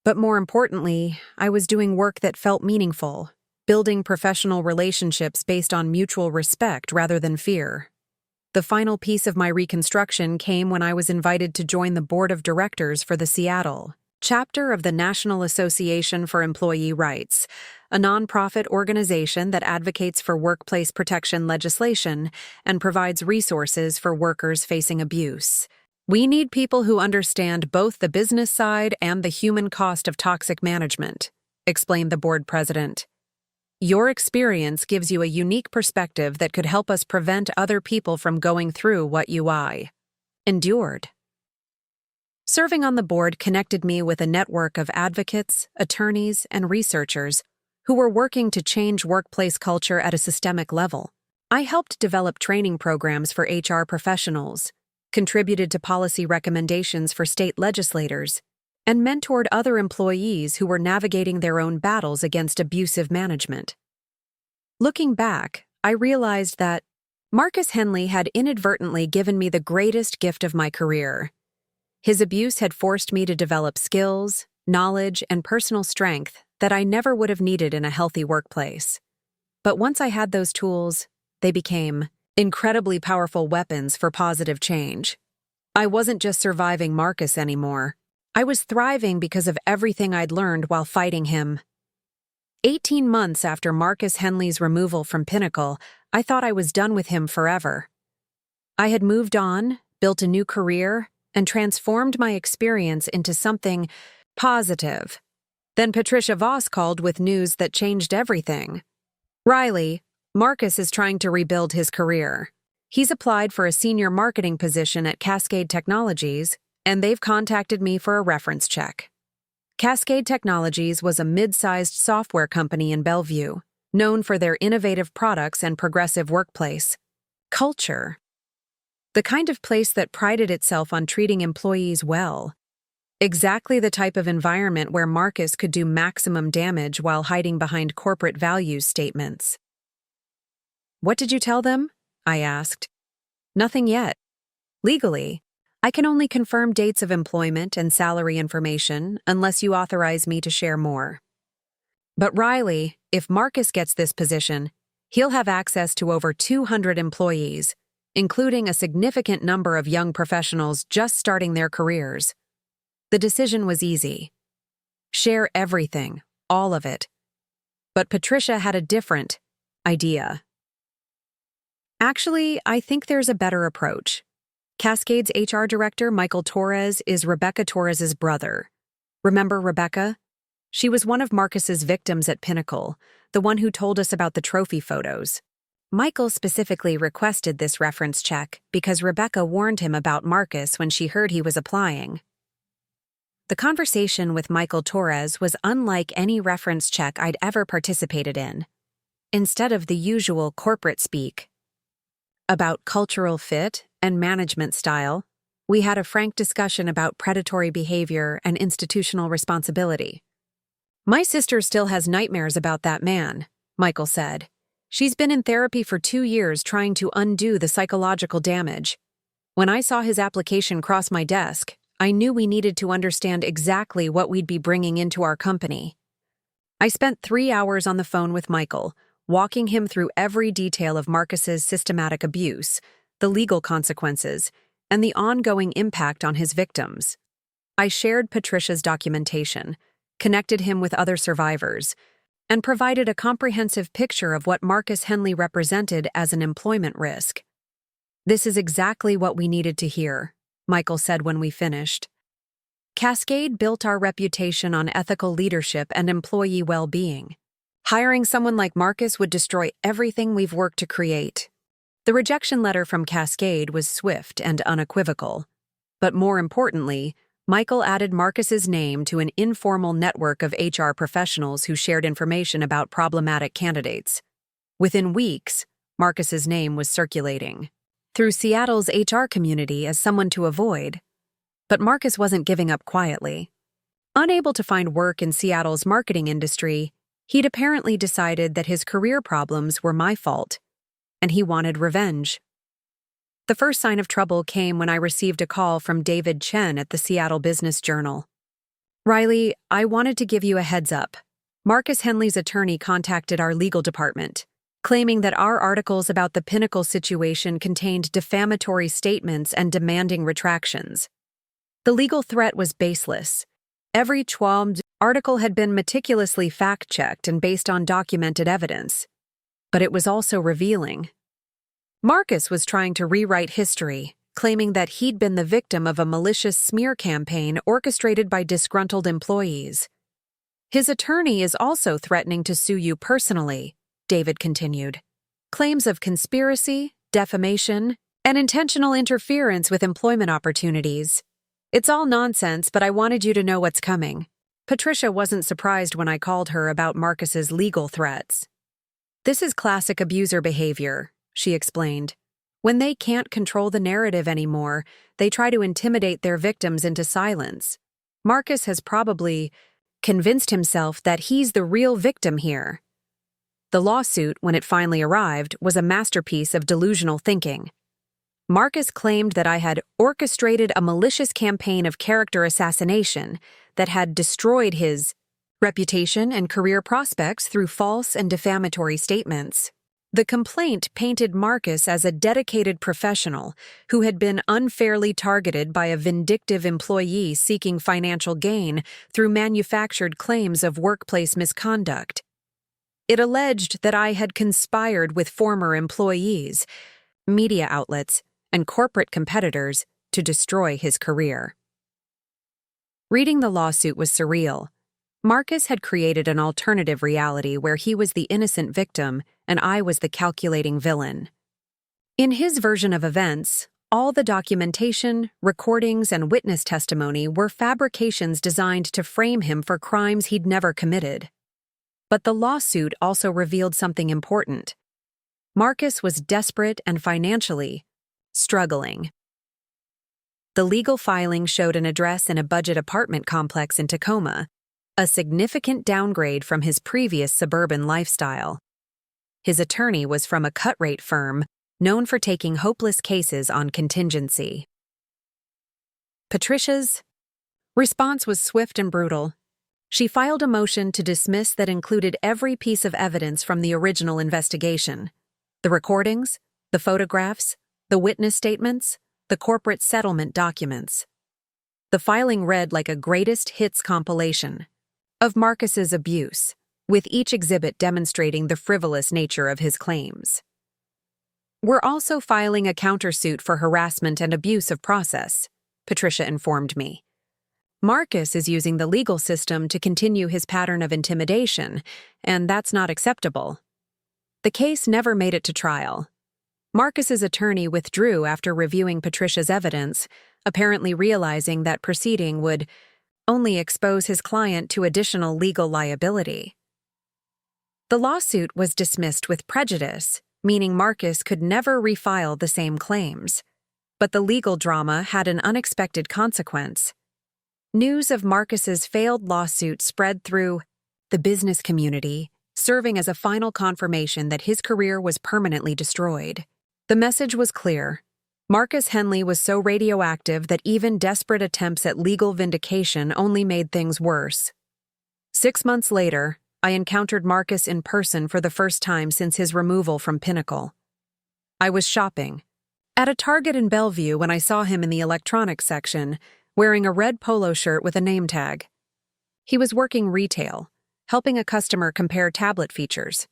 But more importantly, I was doing work that felt meaningful, building professional relationships based on mutual respect rather than fear. The final piece of my reconstruction came when I was invited to join the board of directors for the Seattle chapter of the National Association for Employee Rights, a nonprofit organization that advocates for workplace protection legislation and provides resources for workers facing abuse. We need people who understand both the business side and the human cost of toxic management, explained the board president. Your experience gives you a unique perspective that could help us prevent other people from going through what I endured. Serving on the board connected me with a network of advocates, attorneys, and researchers who were working to change workplace culture at a systemic level. I helped develop training programs for HR professionals, contributed to policy recommendations for state legislators, and mentored other employees who were navigating their own battles against abusive management. Looking back, I realized that Marcus Henley had inadvertently given me the greatest gift of my career. His abuse had forced me to develop skills, knowledge, and personal strength that I never would have needed in a healthy workplace. But once I had those tools, they became incredibly powerful weapons for positive change. I wasn't just surviving Marcus anymore. I was thriving because of everything I'd learned while fighting him. 18 months after Marcus Henley's removal from Pinnacle, I thought I was done with him forever. I had moved on, built a new career, and transformed my experience into something positive. Then Patricia Voss called with news that changed everything. "Riley, Marcus is trying to rebuild his career. He's applied for a senior marketing position at Cascade Technologies, and they've contacted me for a reference check." Cascade Technologies was a mid-sized software company in Bellevue, known for their innovative products and progressive workplace culture. The kind of place that prided itself on treating employees well. Exactly the type of environment where Marcus could do maximum damage while hiding behind corporate values statements. "What did you tell them?" I asked. "Nothing yet. Legally, I can only confirm dates of employment and salary information unless you authorize me to share more. But Riley, if Marcus gets this position, he'll have access to over 200 employees, including a significant number of young professionals just starting their careers." The decision was easy. Share everything, all of it. But Patricia had a different idea. "Actually, I think there's a better approach. Cascade's HR director, Michael Torres, is Rebecca Torres's brother. Remember Rebecca? She was one of Marcus's victims at Pinnacle, the one who told us about the trophy photos. Michael specifically requested this reference check because Rebecca warned him about Marcus when she heard he was applying. The conversation with Michael Torres was unlike any reference check I'd ever participated in. Instead of the usual corporate speak about cultural fit and management style, we had a frank discussion about predatory behavior and institutional responsibility. "My sister still has nightmares about that man," Michael said. "She's been in therapy for 2 years trying to undo the psychological damage. When I saw his application cross my desk, I knew we needed to understand exactly what we'd be bringing into our company." I spent 3 hours on the phone with Michael, walking him through every detail of Marcus's systematic abuse, the legal consequences, and the ongoing impact on his victims. I shared Patricia's documentation, connected him with other survivors, and provided a comprehensive picture of what Marcus Henley represented as an employment risk. "This is exactly what we needed to hear," Michael said when we finished. "Cascade built our reputation on ethical leadership and employee well-being. Hiring someone like Marcus would destroy everything we've worked to create." The rejection letter from Cascade was swift and unequivocal. But more importantly, Michael added Marcus's name to an informal network of HR professionals who shared information about problematic candidates. Within weeks, Marcus's name was circulating through Seattle's HR community as someone to avoid. But Marcus wasn't giving up quietly. Unable to find work in Seattle's marketing industry, he'd apparently decided that his career problems were my fault, and he wanted revenge. The first sign of trouble came when I received a call from David Chen at the Seattle Business Journal. "Riley, I wanted to give you a heads up. Marcus Henley's attorney contacted our legal department, claiming that our articles about the Pinnacle situation contained defamatory statements and demanding retractions. The legal threat was baseless. Every Schwab article had been meticulously fact-checked and based on documented evidence. But it was also revealing. Marcus was trying to rewrite history, claiming that he'd been the victim of a malicious smear campaign orchestrated by disgruntled employees. His attorney is also threatening to sue you personally, David continued. Claims of conspiracy, defamation, and intentional interference with employment opportunities. It's all nonsense, but I wanted you to know what's coming. Patricia wasn't surprised when I called her about Marcus's legal threats. This is classic abuser behavior, she explained. When they can't control the narrative anymore, they try to intimidate their victims into silence. Marcus has probably convinced himself that he's the real victim here. The lawsuit, when it finally arrived, was a masterpiece of delusional thinking. Marcus claimed that I had orchestrated a malicious campaign of character assassination that had destroyed his reputation and career prospects through false and defamatory statements. The complaint painted Marcus as a dedicated professional who had been unfairly targeted by a vindictive employee seeking financial gain through manufactured claims of workplace misconduct. It alleged that I had conspired with former employees, media outlets, and corporate competitors to destroy his career. Reading the lawsuit was surreal. Marcus had created an alternative reality where he was the innocent victim and I was the calculating villain. In his version of events, all the documentation, recordings, and witness testimony were fabrications designed to frame him for crimes he'd never committed. But the lawsuit also revealed something important. Marcus was desperate and financially struggling. The legal filing showed an address in a budget apartment complex in Tacoma, a significant downgrade from his previous suburban lifestyle. His attorney was from a cut-rate firm known for taking hopeless cases on contingency. Patricia's response was swift and brutal. She filed a motion to dismiss that included every piece of evidence from the original investigation: the recordings, the photographs, the witness statements, the corporate settlement documents. The filing read like a greatest hits compilation of Marcus's abuse, with each exhibit demonstrating the frivolous nature of his claims. We're also filing a countersuit for harassment and abuse of process, Patricia informed me. Marcus is using the legal system to continue his pattern of intimidation, and that's not acceptable. The case never made it to trial. Marcus's attorney withdrew after reviewing Patricia's evidence, apparently realizing that proceeding would only expose his client to additional legal liability. The lawsuit was dismissed with prejudice, meaning Marcus could never refile the same claims. But the legal drama had an unexpected consequence. News of Marcus's failed lawsuit spread through the business community, serving as a final confirmation that his career was permanently destroyed. The message was clear. Marcus Henley was so radioactive that even desperate attempts at legal vindication only made things worse. 6 months later, I encountered Marcus in person for the first time since his removal from Pinnacle. I was shopping at a Target in Bellevue when I saw him in the electronics section, wearing a red polo shirt with a name tag. He was working retail, helping a customer compare tablet features.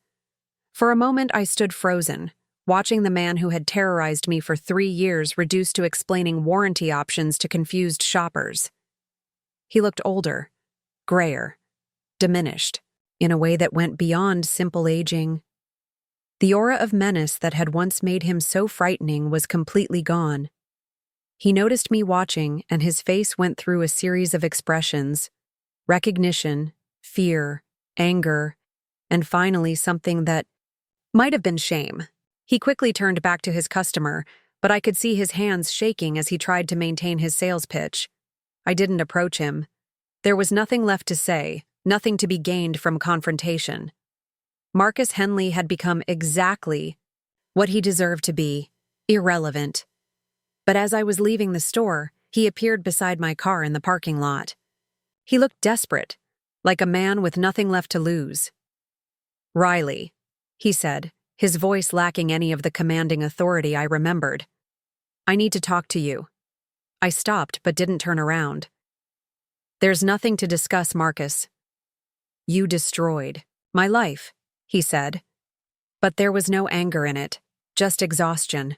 For a moment, I stood frozen, watching the man who had terrorized me for 3 years reduced to explaining warranty options to confused shoppers. He looked older, grayer, diminished, in a way that went beyond simple aging. The aura of menace that had once made him so frightening was completely gone. He noticed me watching, and his face went through a series of expressions: recognition, fear, anger, and finally something that might have been shame. He quickly turned back to his customer, but I could see his hands shaking as he tried to maintain his sales pitch. I didn't approach him. There was nothing left to say, nothing to be gained from confrontation. Marcus Henley had become exactly what he deserved to be: irrelevant. But as I was leaving the store, he appeared beside my car in the parking lot. He looked desperate, like a man with nothing left to lose. "Riley," he said, his voice lacking any of the commanding authority I remembered. "I need to talk to you." I stopped but didn't turn around. "There's nothing to discuss, Marcus. You destroyed my life," he said. But there was no anger in it, just exhaustion.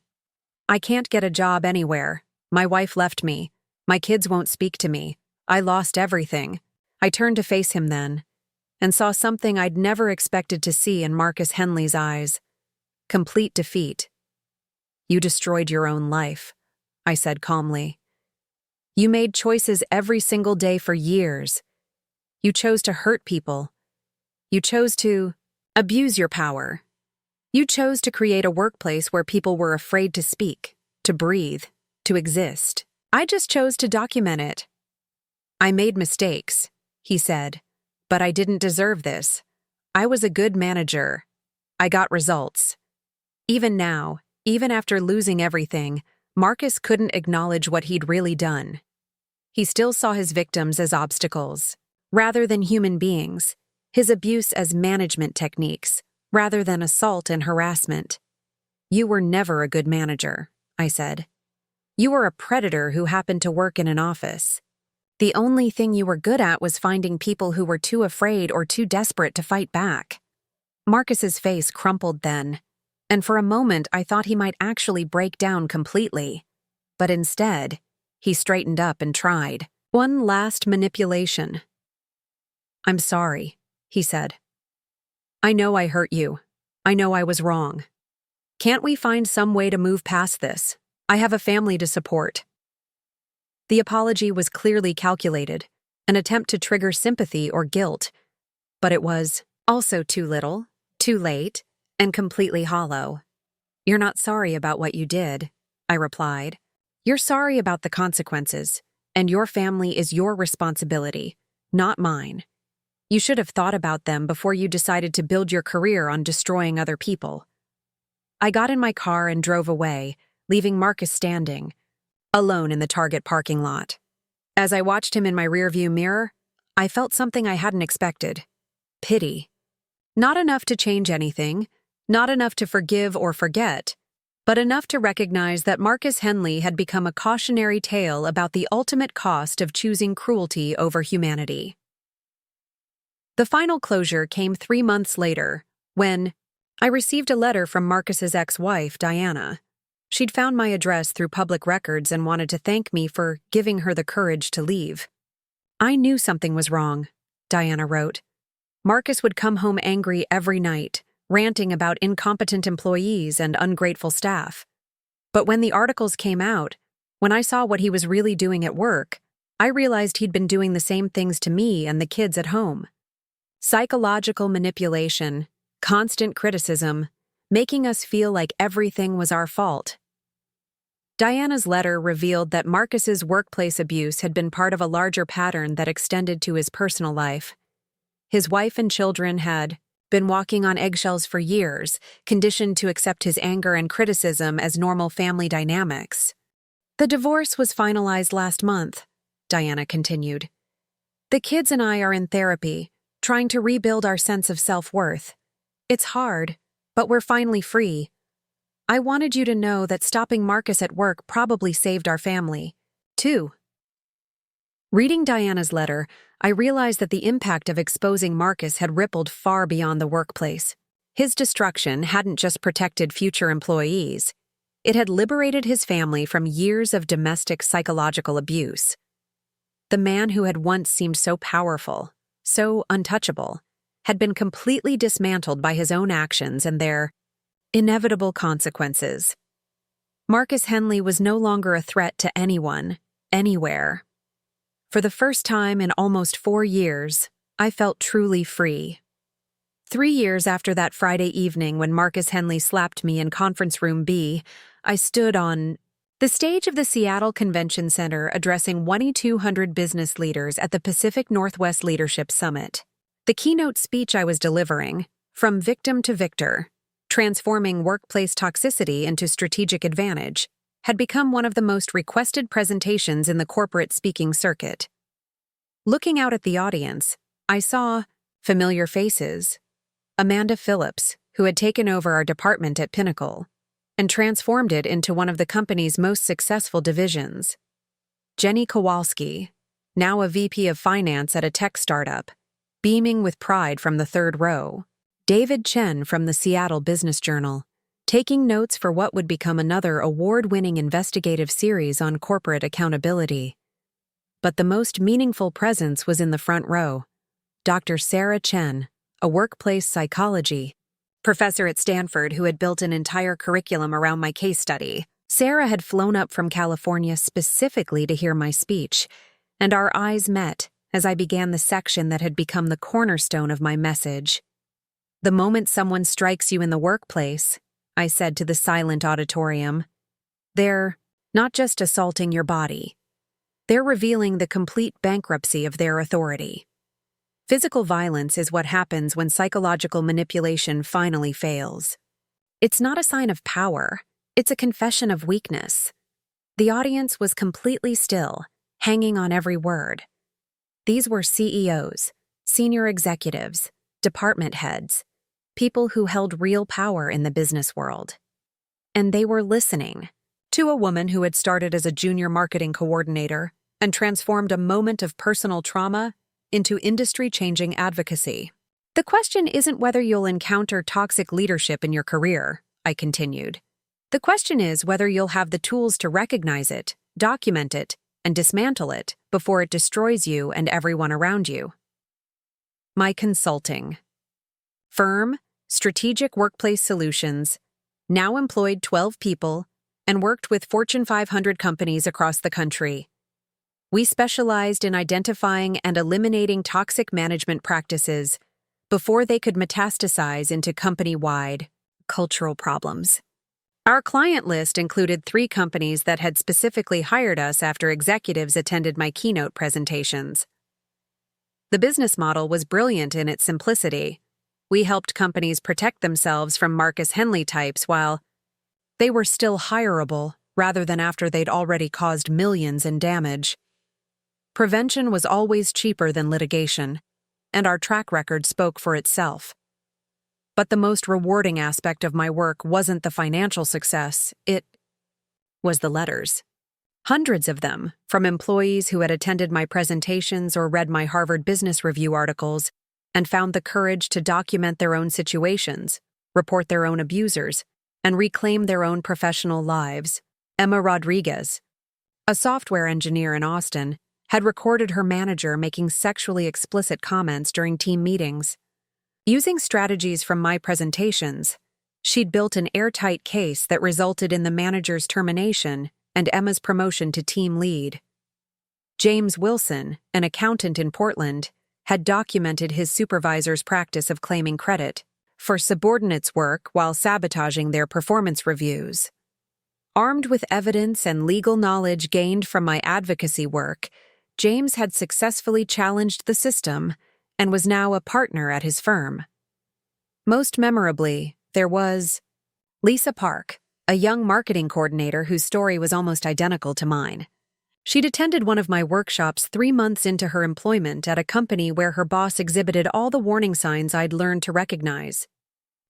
"I can't get a job anywhere. My wife left me. My kids won't speak to me. I lost everything." I turned to face him then, and saw something I'd never expected to see in Marcus Henley's eyes: complete defeat. "You destroyed your own life," I said calmly. "You made choices every single day for years. You chose to hurt people. You chose to abuse your power. You chose to create a workplace where people were afraid to speak, to breathe, to exist. I just chose to document it." "I made mistakes," he said, "but I didn't deserve this. I was a good manager. I got results." Even now, even after losing everything, Marcus couldn't acknowledge what he'd really done. He still saw his victims as obstacles, rather than human beings, his abuse as management techniques, rather than assault and harassment. "You were never a good manager," I said. "You were a predator who happened to work in an office. The only thing you were good at was finding people who were too afraid or too desperate to fight back." Marcus's face crumpled then, and for a moment I thought he might actually break down completely. But instead, he straightened up and tried one last manipulation. "I'm sorry," he said. "I know I hurt you. I know I was wrong. Can't we find some way to move past this? I have a family to support." The apology was clearly calculated, an attempt to trigger sympathy or guilt, but it was also too little, too late, and completely hollow. "You're not sorry about what you did," I replied. "You're sorry about the consequences, and your family is your responsibility, not mine. You should have thought about them before you decided to build your career on destroying other people." I got in my car and drove away, leaving Marcus standing, alone in the Target parking lot. As I watched him in my rearview mirror, I felt something I hadn't expected: pity. Not enough to change anything, not enough to forgive or forget, but enough to recognize that Marcus Henley had become a cautionary tale about the ultimate cost of choosing cruelty over humanity. The final closure came 3 months later, when I received a letter from Marcus's ex-wife, Diana. She'd found my address through public records and wanted to thank me for giving her the courage to leave. "I knew something was wrong," Diana wrote. "Marcus would come home angry every night, ranting about incompetent employees and ungrateful staff. But when the articles came out, when I saw what he was really doing at work, I realized he'd been doing the same things to me and the kids at home. Psychological manipulation, constant criticism, making us feel like everything was our fault." Diana's letter revealed that Marcus's workplace abuse had been part of a larger pattern that extended to his personal life. His wife and children had been walking on eggshells for years, conditioned to accept his anger and criticism as normal family dynamics. "The divorce was finalized last month," Diana continued. "The kids and I are in therapy, trying to rebuild our sense of self-worth. It's hard, but we're finally free. I wanted you to know that stopping Marcus at work probably saved our family, too." Reading Diana's letter, I realized that the impact of exposing Marcus had rippled far beyond the workplace. His destruction hadn't just protected future employees. It had liberated his family from years of domestic psychological abuse. The man who had once seemed so powerful, so untouchable, had been completely dismantled by his own actions and their inevitable consequences. Marcus Henley was no longer a threat to anyone, anywhere. For the first time in almost 4 years, I felt truly free. 3 years after that Friday evening when Marcus Henley slapped me in Conference Room B, I stood on the stage of the Seattle Convention Center addressing 2,200 business leaders at the Pacific Northwest Leadership Summit. The keynote speech I was delivering, "From Victim to Victor: Transforming Workplace Toxicity into Strategic Advantage," had become one of the most requested presentations in the corporate speaking circuit. Looking out at the audience, I saw familiar faces: Amanda Phillips, who had taken over our department at Pinnacle and transformed it into one of the company's most successful divisions; Jenny Kowalski, now a VP of Finance at a tech startup, beaming with pride from the third row; David Chen from the Seattle Business Journal, taking notes for what would become another award-winning investigative series on corporate accountability. But the most meaningful presence was in the front row: Dr. Sarah Chen, a workplace psychology professor at Stanford who had built an entire curriculum around my case study. Sarah had flown up from California specifically to hear my speech, and our eyes met as I began the section that had become the cornerstone of my message. The moment someone strikes you in the workplace, I said to the silent auditorium, they're not just assaulting your body. They're revealing the complete bankruptcy of their authority. Physical violence is what happens when psychological manipulation finally fails. It's not a sign of power, it's a confession of weakness. The audience was completely still, hanging on every word. These were CEOs, senior executives, department heads, people who held real power in the business world. And they were listening to a woman who had started as a junior marketing coordinator and transformed a moment of personal trauma into industry-changing advocacy. The question isn't whether you'll encounter toxic leadership in your career, I continued. The question is whether you'll have the tools to recognize it, document it, and dismantle it before it destroys you and everyone around you. My consulting firm, Strategic Workplace Solutions, now employed 12 people and worked with Fortune 500 companies across the country. We specialized in identifying and eliminating toxic management practices before they could metastasize into company-wide cultural problems. Our client list included 3 companies that had specifically hired us after executives attended my keynote presentations. The business model was brilliant in its simplicity. We helped companies protect themselves from Marcus Henley types while they were still hireable rather than after they'd already caused millions in damage. Prevention was always cheaper than litigation, and our track record spoke for itself. But the most rewarding aspect of my work wasn't the financial success, it was the letters. Hundreds of them, from employees who had attended my presentations or read my Harvard Business Review articles and found the courage to document their own situations, report their own abusers, and reclaim their own professional lives. Emma Rodriguez, a software engineer in Austin, had recorded her manager making sexually explicit comments during team meetings. Using strategies from my presentations, she'd built an airtight case that resulted in the manager's termination and Emma's promotion to team lead. James Wilson, an accountant in Portland, had documented his supervisor's practice of claiming credit for subordinates' work while sabotaging their performance reviews. Armed with evidence and legal knowledge gained from my advocacy work, James had successfully challenged the system and was now a partner at his firm. Most memorably, there was Lisa Park, a young marketing coordinator whose story was almost identical to mine. She'd attended one of my workshops 3 months into her employment at a company where her boss exhibited all the warning signs I'd learned to recognize.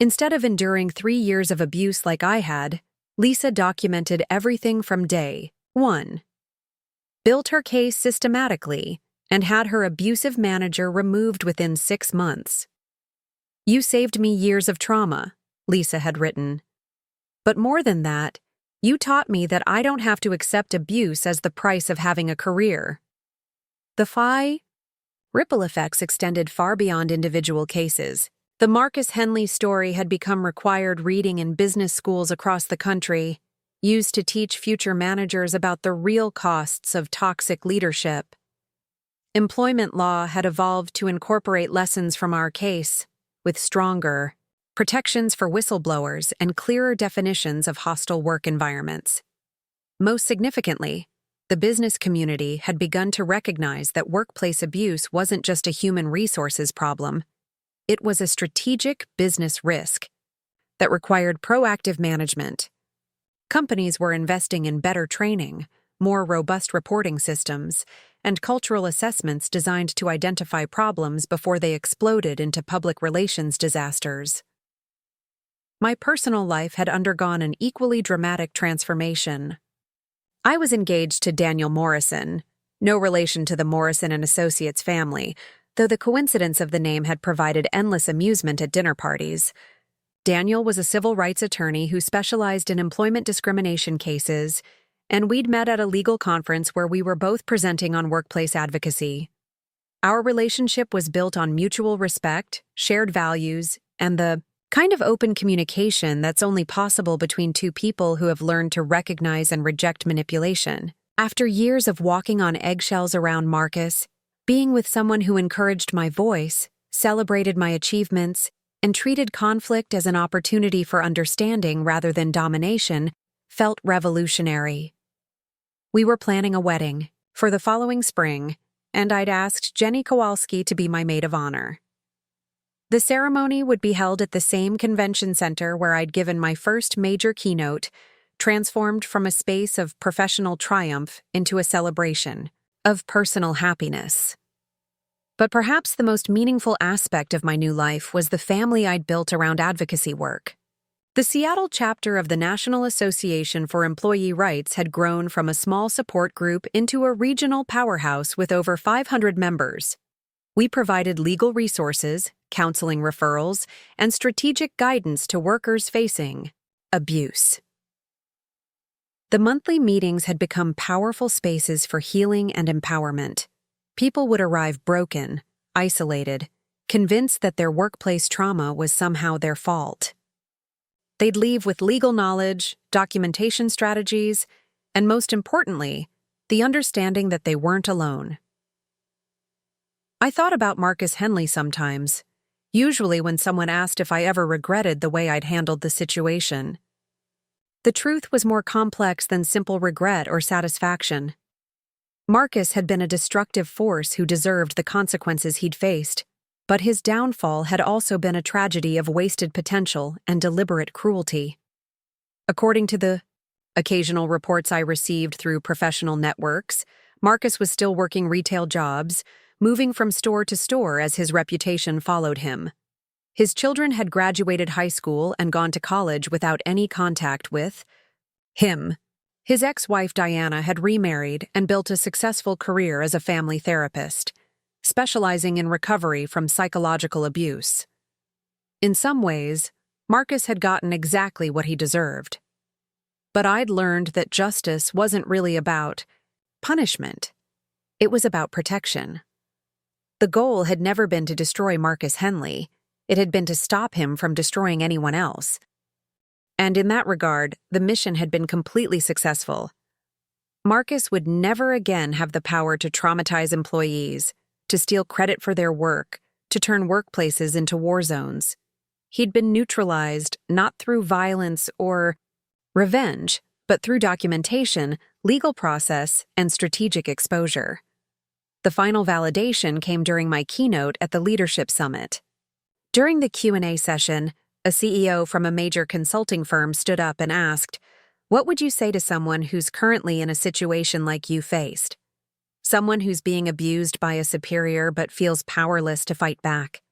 Instead of enduring 3 years of abuse like I had, Lisa documented everything from day 1. Built her case systematically, and had her abusive manager removed within 6 months. "You saved me years of trauma," Lisa had written. "But more than that, you taught me that I don't have to accept abuse as the price of having a career." The ripple effects extended far beyond individual cases. The Marcus Henley story had become required reading in business schools across the country, used to teach future managers about the real costs of toxic leadership. Employment law had evolved to incorporate lessons from our case, with stronger protections for whistleblowers and clearer definitions of hostile work environments. Most significantly, the business community had begun to recognize that workplace abuse wasn't just a human resources problem, it was a strategic business risk that required proactive management. Companies were investing in better training, more robust reporting systems, and cultural assessments designed to identify problems before they exploded into public relations disasters. My personal life had undergone an equally dramatic transformation. I was engaged to Daniel Morrison, no relation to the Morrison and Associates family, though the coincidence of the name had provided endless amusement at dinner parties. Daniel was a civil rights attorney who specialized in employment discrimination cases, and we'd met at a legal conference where we were both presenting on workplace advocacy. Our relationship was built on mutual respect, shared values, and the kind of open communication that's only possible between two people who have learned to recognize and reject manipulation. After years of walking on eggshells around Marcus, being with someone who encouraged my voice, celebrated my achievements, and treated conflict as an opportunity for understanding rather than domination felt revolutionary. We were planning a wedding for the following spring, and I'd asked Jenny Kowalski to be my maid of honor. The ceremony would be held at the same convention center where I'd given my first major keynote, transformed from a space of professional triumph into a celebration of personal happiness. But perhaps the most meaningful aspect of my new life was the family I'd built around advocacy work. The Seattle chapter of the National Association for Employee Rights had grown from a small support group into a regional powerhouse with over 500 members. We provided legal resources, counseling referrals, and strategic guidance to workers facing abuse. The monthly meetings had become powerful spaces for healing and empowerment. People would arrive broken, isolated, convinced that their workplace trauma was somehow their fault. They'd leave with legal knowledge, documentation strategies, and most importantly, the understanding that they weren't alone. I thought about Marcus Henley sometimes, usually when someone asked if I ever regretted the way I'd handled the situation. The truth was more complex than simple regret or satisfaction. Marcus had been a destructive force who deserved the consequences he'd faced, but his downfall had also been a tragedy of wasted potential and deliberate cruelty. According to the occasional reports I received through professional networks, Marcus was still working retail jobs, moving from store to store as his reputation followed him. His children had graduated high school and gone to college without any contact with him. His ex-wife Diana had remarried and built a successful career as a family therapist, specializing in recovery from psychological abuse. In some ways, Marcus had gotten exactly what he deserved. But I'd learned that justice wasn't really about punishment. It was about protection. The goal had never been to destroy Marcus Henley. It had been to stop him from destroying anyone else. And in that regard, the mission had been completely successful. Marcus would never again have the power to traumatize employees, to steal credit for their work, to turn workplaces into war zones. He'd been neutralized not through violence or revenge, but through documentation, legal process, and strategic exposure. The final validation came during my keynote at the Leadership Summit. During the Q&A session, a CEO from a major consulting firm stood up and asked, "What would you say to someone who's currently in a situation like you faced? Someone who's being abused by a superior but feels powerless to fight back?"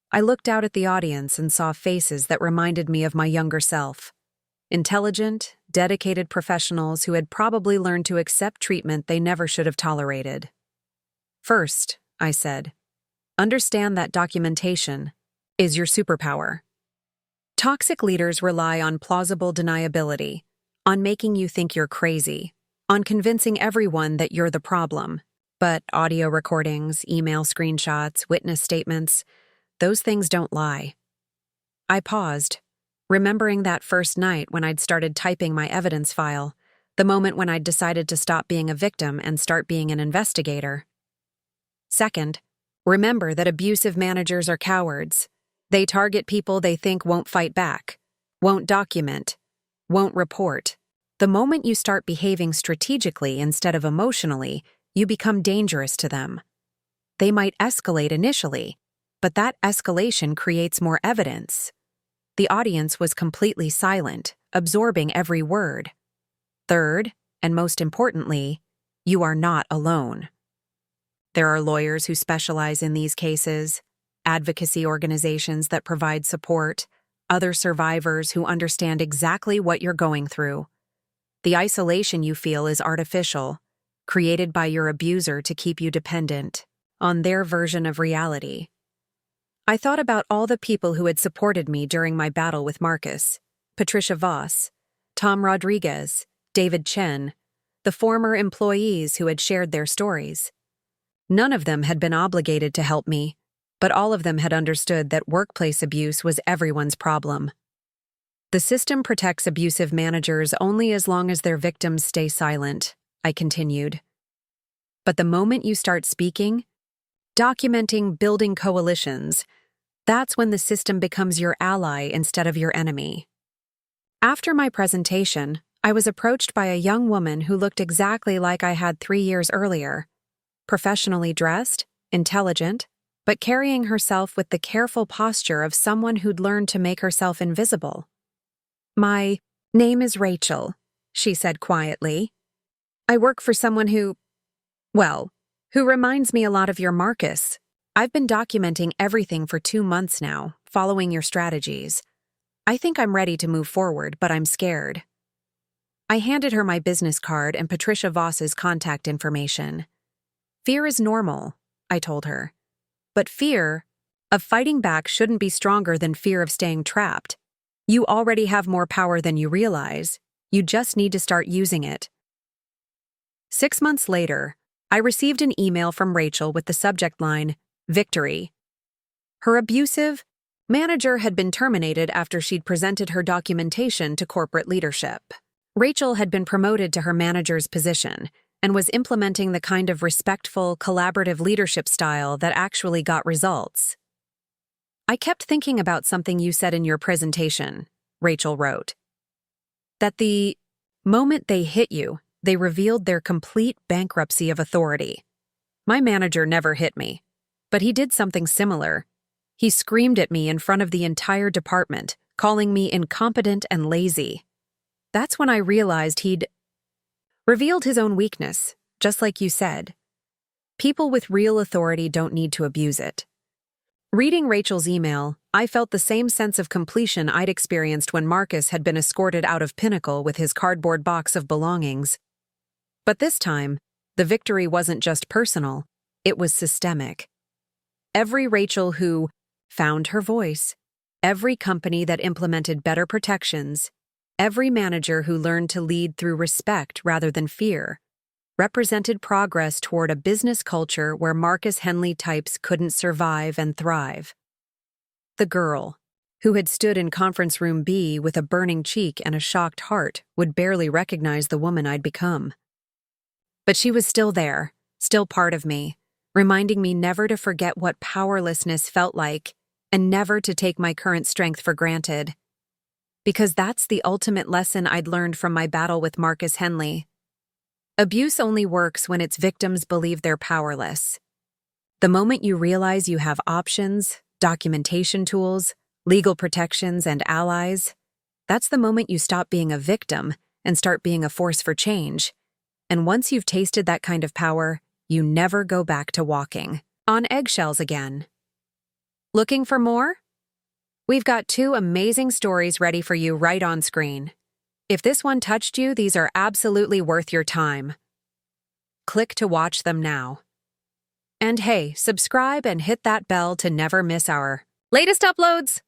I looked out at the audience and saw faces that reminded me of my younger self. Intelligent, dedicated professionals who had probably learned to accept treatment they never should have tolerated. "First," I said, "understand that documentation is your superpower." Toxic leaders rely on plausible deniability, on making you think you're crazy, on convincing everyone that you're the problem. But audio recordings, email screenshots, witness statements, those things don't lie. I paused, remembering that first night when I'd started typing my evidence file, the moment when I'd decided to stop being a victim and start being an investigator. Second, remember that abusive managers are cowards. They target people they think won't fight back, won't document, won't report. The moment you start behaving strategically instead of emotionally, you become dangerous to them. They might escalate initially, but that escalation creates more evidence. The audience was completely silent, absorbing every word. Third, and most importantly, you are not alone. There are lawyers who specialize in these cases, advocacy organizations that provide support, other survivors who understand exactly what you're going through. The isolation you feel is artificial, created by your abuser to keep you dependent on their version of reality. I thought about all the people who had supported me during my battle with Marcus: Patricia Voss, Tom Rodriguez, David Chen, the former employees who had shared their stories. None of them had been obligated to help me, but all of them had understood that workplace abuse was everyone's problem. The system protects abusive managers only as long as their victims stay silent, I continued. But the moment you start speaking, documenting, building coalitions, that's when the system becomes your ally instead of your enemy. After my presentation, I was approached by a young woman who looked exactly like I had 3 years earlier, professionally dressed, intelligent, but carrying herself with the careful posture of someone who'd learned to make herself invisible. "My name is Rachel," she said quietly. "I work for someone who reminds me a lot of your Marcus. I've been documenting everything for 2 months now, following your strategies. I think I'm ready to move forward, but I'm scared." I handed her my business card and Patricia Voss's contact information. "Fear is normal," I told her. "But fear of fighting back shouldn't be stronger than fear of staying trapped. You already have more power than you realize. You just need to start using it." 6 months later, I received an email from Rachel with the subject line, "Victory." Her abusive manager had been terminated after she'd presented her documentation to corporate leadership. Rachel had been promoted to her manager's position and was implementing the kind of respectful, collaborative leadership style that actually got results. "I kept thinking about something you said in your presentation," Rachel wrote. "That the moment they hit you, they revealed their complete bankruptcy of authority. My manager never hit me, but he did something similar. He screamed at me in front of the entire department, calling me incompetent and lazy. That's when I realized he'd revealed his own weakness, just like you said. People with real authority don't need to abuse it." Reading Rachel's email, I felt the same sense of completion I'd experienced when Marcus had been escorted out of Pinnacle with his cardboard box of belongings. But this time, the victory wasn't just personal, it was systemic. Every Rachel who found her voice, every company that implemented better protections, every manager who learned to lead through respect rather than fear, represented progress toward a business culture where Marcus Henley types couldn't survive and thrive. The girl, who had stood in conference room B with a burning cheek and a shocked heart, would barely recognize the woman I'd become. But she was still there, still part of me, reminding me never to forget what powerlessness felt like and never to take my current strength for granted. Because that's the ultimate lesson I'd learned from my battle with Marcus Henley. Abuse only works when its victims believe they're powerless. The moment you realize you have options, documentation tools, legal protections, and allies, that's the moment you stop being a victim and start being a force for change. And once you've tasted that kind of power, you never go back to walking on eggshells again. Looking for more? We've got 2 amazing stories ready for you right on screen. If this one touched you, these are absolutely worth your time. Click to watch them now. And hey, subscribe and hit that bell to never miss our latest uploads.